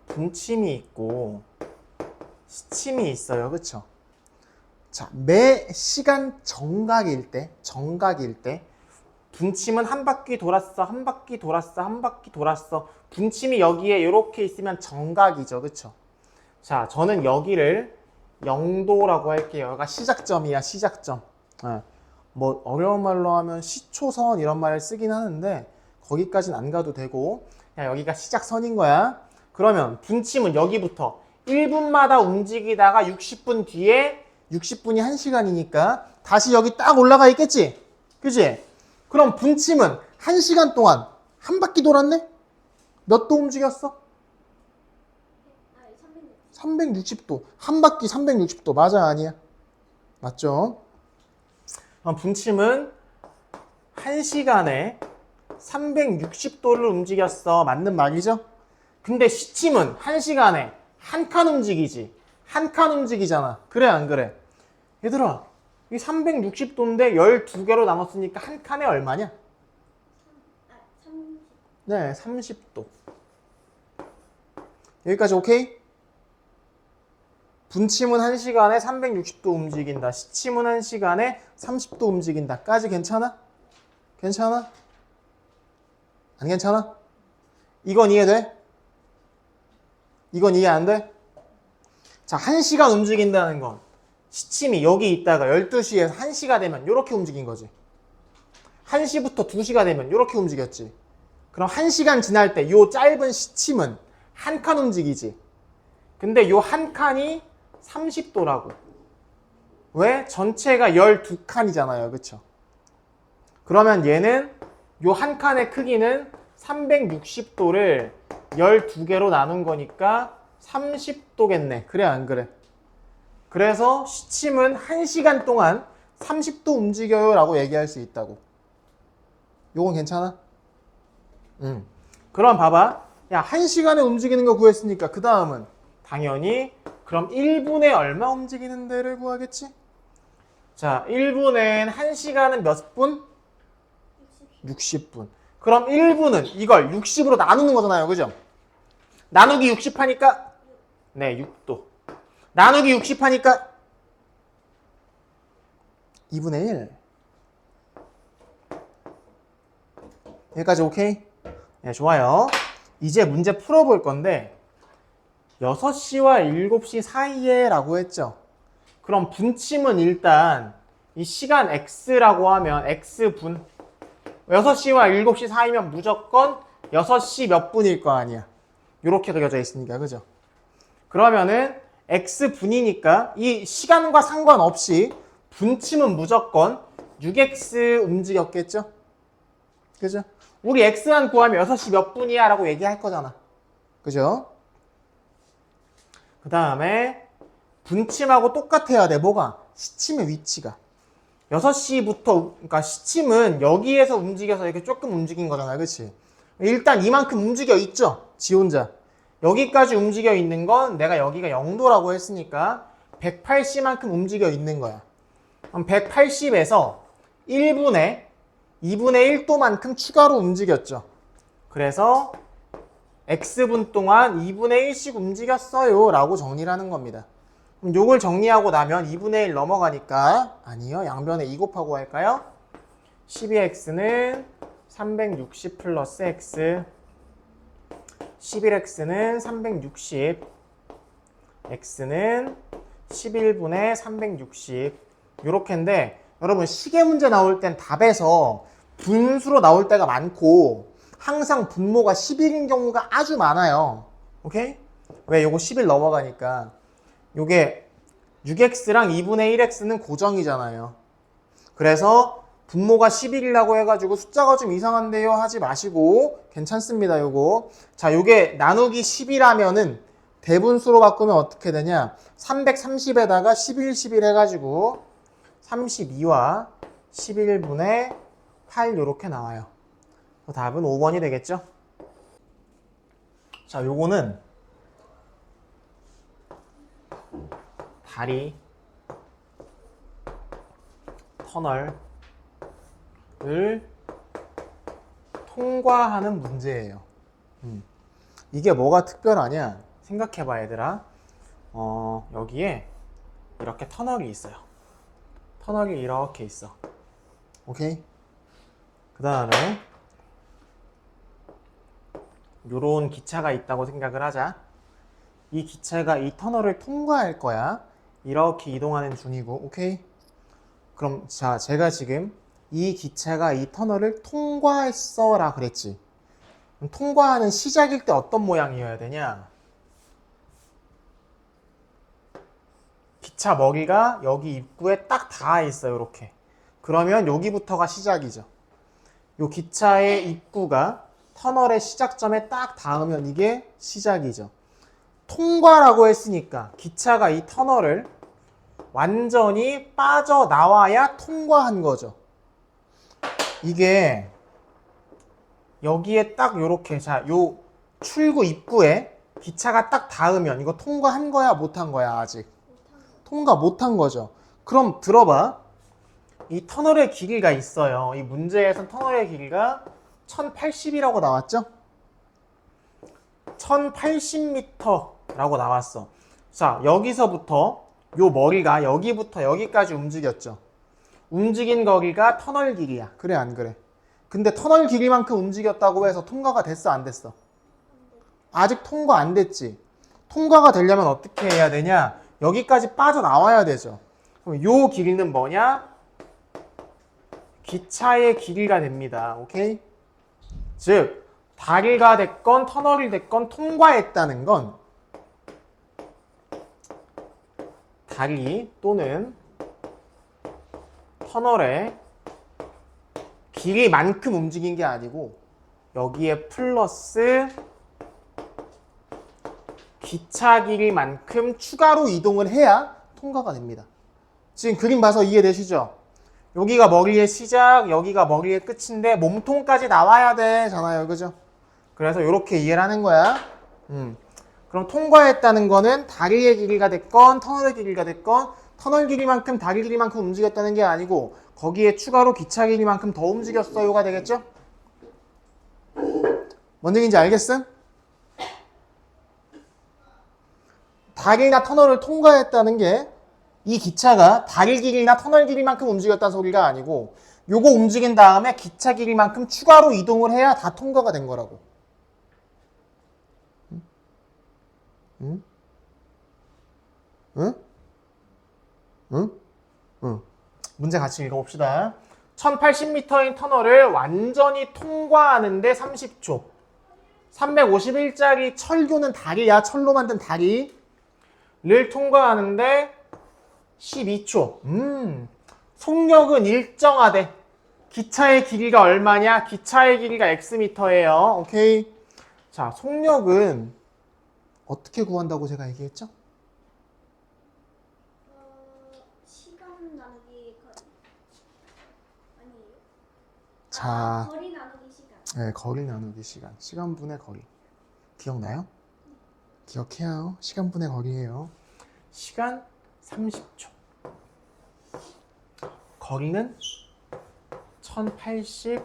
분침이 있고 시침이 있어요. 그쵸? 자, 매 시간 정각일 때 분침은 한 바퀴 돌았어, 한 바퀴 돌았어, 한 바퀴 돌았어. 분침이 여기에 이렇게 있으면 정각이죠. 그쵸? 자, 저는 여기를 0도라고 할게요. 여기가 시작점이야, 시작점. 뭐 어려운 말로 하면 시초선 이런 말을 쓰긴 하는데 거기까지는 안 가도 되고 그냥 여기가 시작선인 거야. 그러면 분침은 여기부터 1분마다 움직이다가 60분 뒤에 60분이 1시간이니까 다시 여기 딱 올라가 있겠지? 그치? 그럼 분침은 1시간 동안 한 바퀴 돌았네? 몇 도 움직였어? 360도. 한 바퀴 360도. 맞아, 아니야? 맞죠? 그럼 분침은 1시간에 360도를 움직였어. 맞는 말이죠? 근데 시침은 1시간에 한 칸 움직이지. 한 칸 움직이잖아. 그래, 안 그래? 얘들아, 이 360도인데 12개로 나눴으니까 한 칸에 얼마냐? 네, 30도. 여기까지 오케이? 분침은 1시간에 360도 움직인다. 시침은 1시간에 30도 움직인다. 까지 괜찮아? 괜찮아? 안 괜찮아? 이건 이해돼? 이건 이해 안 돼? 자, 1시간 움직인다는 건 시침이 여기 있다가 12시에서 1시가 되면 이렇게 움직인 거지. 1시부터 2시가 되면 이렇게 움직였지. 그럼 1시간 지날 때 이 짧은 시침은 한 칸 움직이지. 근데 이 한 칸이 30도라고. 왜? 전체가 12칸이잖아요. 그쵸? 그러면 얘는 이 한 칸의 크기는 360도를 12개로 나눈 거니까 30도겠네. 그래, 안 그래? 그래서 시침은 1시간 동안 30도 움직여요 라고 얘기할 수 있다고. 요건 괜찮아? 그럼 봐봐. 야, 1시간에 움직이는 거 구했으니까 그 다음은 당연히 그럼 1분에 얼마 움직이는 데를 구하겠지? 자, 1분엔 1시간은 몇 분? 60분. 그럼 1분은 이걸 60으로 나누는 거잖아요. 그죠? 나누기 60 하니까 네, 6도. 나누기 60 하니까 2분의 1. 여기까지 오케이? 네, 좋아요. 이제 문제 풀어볼 건데 6시와 7시 사이에 라고 했죠. 그럼 분침은 일단 이 시간 x라고 하면 x분 6시와 7시 사이면 무조건 6시 몇 분일 거 아니야. 이렇게 그려져 있으니까, 그죠? 그러면은 x분이니까 이 시간과 상관없이 분침은 무조건 6x 움직였겠죠? 그죠? 우리 x만 구하면 6시 몇 분이야 라고 얘기할 거잖아. 그죠? 그 다음에 분침하고 똑같아야 돼. 뭐가? 시침의 위치가. 6시부터, 그러니까 시침은 여기에서 움직여서 이렇게 조금 움직인 거잖아. 그치? 일단 이만큼 움직여 있죠? 지 혼자. 여기까지 움직여 있는 건 내가 여기가 0도라고 했으니까 180만큼 움직여 있는 거야. 그럼 180에서 1분의 2분의 1도만큼 추가로 움직였죠. 그래서 x분 동안 2분의 1씩 움직였어요 라고 정리를 하는 겁니다. 그럼 요걸 정리하고 나면 2분의 1 넘어가니까 아니요, 양변에 2 곱하고 할까요? 12x는 360 플러스 x 11x는 360 x는 11분의 360 요렇게인데 여러분 시계 문제 나올 땐 답에서 분수로 나올 때가 많고 항상 분모가 11인 경우가 아주 많아요. 오케이? 왜? 요거 11 넘어가니까 요게 6x랑 2분의 1x는 고정이잖아요. 그래서 분모가 11이라고 해가지고 숫자가 좀 이상한데요 하지 마시고 괜찮습니다. 요거 자, 요게 나누기 10이라면은 대분수로 바꾸면 어떻게 되냐? 330에다가 11, 11 해가지고 32와 11분의 8 요렇게 나와요. 답은 5번이 되겠죠? 자, 요거는 다리 터널을 통과하는 문제예요. 이게 뭐가 특별하냐? 생각해봐 얘들아. 여기에 이렇게 터널이 있어요. 터널이 이렇게 있어. 오케이? 그 다음에 요런 기차가 있다고 생각을 하자. 이 기차가 이 터널을 통과할 거야. 이렇게 이동하는 중이고, 오케이? 그럼 자, 제가 지금 이 기차가 이 터널을 통과했어 라 그랬지. 그럼 통과하는 시작일 때 어떤 모양이어야 되냐? 기차 머리가 여기 입구에 딱 닿아 있어요. 이렇게. 그러면 여기부터가 시작이죠. 요 기차의 입구가 터널의 시작점에 딱 닿으면 이게 시작이죠. 통과라고 했으니까 기차가 이 터널을 완전히 빠져나와야 통과한 거죠. 이게 여기에 딱 요렇게 자, 요 출구 입구에 기차가 딱 닿으면 이거 통과한 거야, 못한 거야, 아직? 통과 못한 거죠. 그럼 들어봐. 이 터널의 길이가 있어요. 이 문제에서 터널의 길이가 1080이라고 나왔죠? 1080m라고 나왔어. 자, 여기서부터 요 머리가 여기부터 여기까지 움직였죠. 움직인 거리가 터널 길이야. 그래, 안 그래? 근데 터널 길이만큼 움직였다고 해서 통과가 됐어, 안 됐어? 아직 통과 안 됐지. 통과가 되려면 어떻게 해야 되냐? 여기까지 빠져나와야 되죠. 그럼 요 길이는 뭐냐? 기차의 길이가 됩니다. 오케이? 즉, 다리가 됐건 터널이 됐건 통과했다는 건 다리 또는 터널의 길이만큼 움직인 게 아니고 여기에 플러스 기차 길이만큼 추가로 이동을 해야 통과가 됩니다. 지금 그림 봐서 이해되시죠? 여기가 머리의 시작, 여기가 머리의 끝인데 몸통까지 나와야 되잖아요. 그죠? 그래서 이렇게 이해를 하는 거야. 그럼 통과했다는 거는 다리의 길이가 됐건 터널의 길이가 됐건 터널 길이만큼 다리 길이만큼 움직였다는 게 아니고 거기에 추가로 기차 길이만큼 더 움직였어요가 되겠죠? 뭔 얘기인지 알겠음? 다리나 터널을 통과했다는 게 이 기차가 다리 길이나 터널 길이만큼 움직였다는 소리가 아니고 요거 움직인 다음에 기차 길이만큼 추가로 이동을 해야 다 통과가 된 거라고. 응? 응? 응? 응. 문제 같이 읽어봅시다. 1080m인 터널을 완전히 통과하는데 30초. 351짜리 철교는 다리야. 철로 만든 다리를 통과하는데 12초. 속력은 일정하대. 기차의 길이가 얼마냐? 기차의 길이가 xm예요. 오케이. 자, 속력은 어떻게 구한다고 제가 얘기했죠? 시간 나누기 거리 아니에요? 자, 거리 나누기 시간. 네, 거리 나누기 시간. 시간분의 거리. 기억나요? 기억해요. 시간분의 거리예요. 시간 30초. 거리는 1080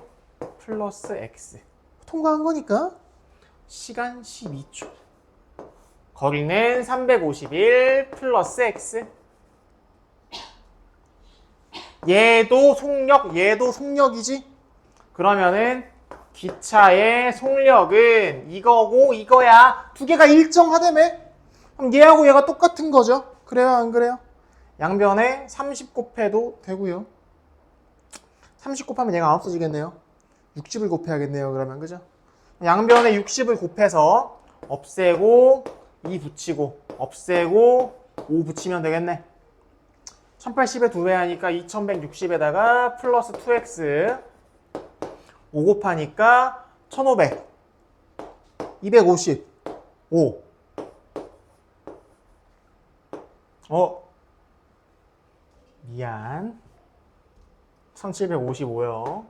플러스 x. 통과한 거니까 시간 12초. 거리는 351 플러스 x. 얘도 속력이지? 그러면은 기차의 속력은 이거고 이거야. 두 개가 일정하다며? 그럼 얘하고 얘가 똑같은 거죠. 그래요, 안 그래요? 양변에 30 곱해도 되고요. 30 곱하면 얘가 안 없어지겠네요. 60을 곱해야겠네요. 그러면 그죠? 양변에 60을 곱해서 없애고 2 붙이고 없애고 5 붙이면 되겠네. 1080에 2배 하니까 2160에다가 플러스 2x 5 곱하니까 1500 250 5 미안 1755요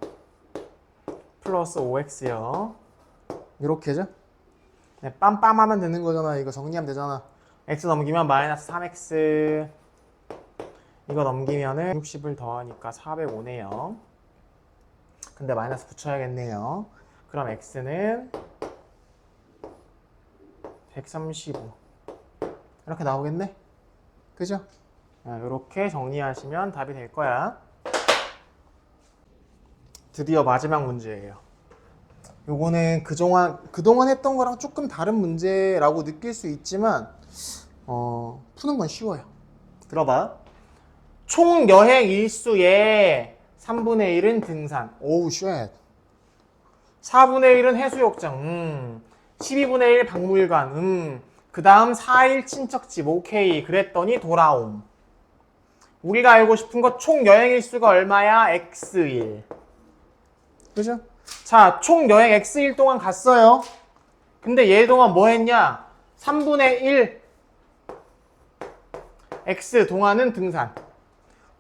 플러스 5x요 이렇게죠? 네, 빰빰 하면 되는 거잖아. 이거 정리하면 되잖아. x 넘기면 마이너스 3x 이거 넘기면은 60을 더하니까 405네요. 근데 마이너스 붙여야겠네요. 그럼 x는 135 이렇게 나오겠네. 그죠? 이렇게 정리하시면 답이 될 거야. 드디어 마지막 문제예요. 요거는 그동안 했던 거랑 조금 다른 문제라고 느낄 수 있지만 푸는 건 쉬워요. 들어봐. 총 여행 일수의 3분의 1은 등산. 오우 쉣. 4분의 1은 해수욕장. 12분의 1 박물관. 그 다음 4일 친척집. 오케이. 그랬더니 돌아옴. 우리가 알고 싶은 거 총 여행 일수가 얼마야? x일. 그죠? 자, 총 여행 x일 동안 갔어요. 근데 얘 동안 뭐 했냐? 3분의 1 x 동안은 등산.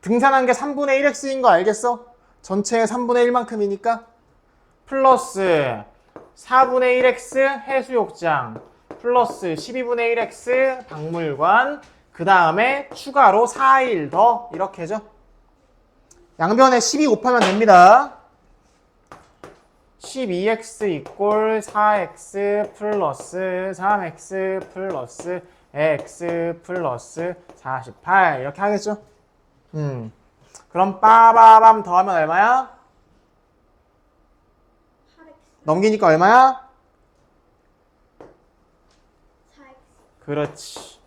등산한 게 3분의 1x인 거 알겠어? 전체의 3분의 1만큼이니까 플러스 4분의 1x 해수욕장 플러스 12분의 1x 박물관 그 다음에 추가로 4일 더 이렇게죠. 양변에 12 곱하면 됩니다. 12x 이꼴 4x 플러스 3x 플러스 x 플러스 48 이렇게 하겠죠. 그럼 빠바밤 더하면 얼마야? 8x 넘기니까 얼마야? 4x 그렇지.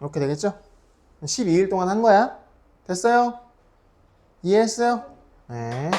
이렇게 되겠죠? 12일 동안 한 거야. 됐어요? 이해했어요? 네.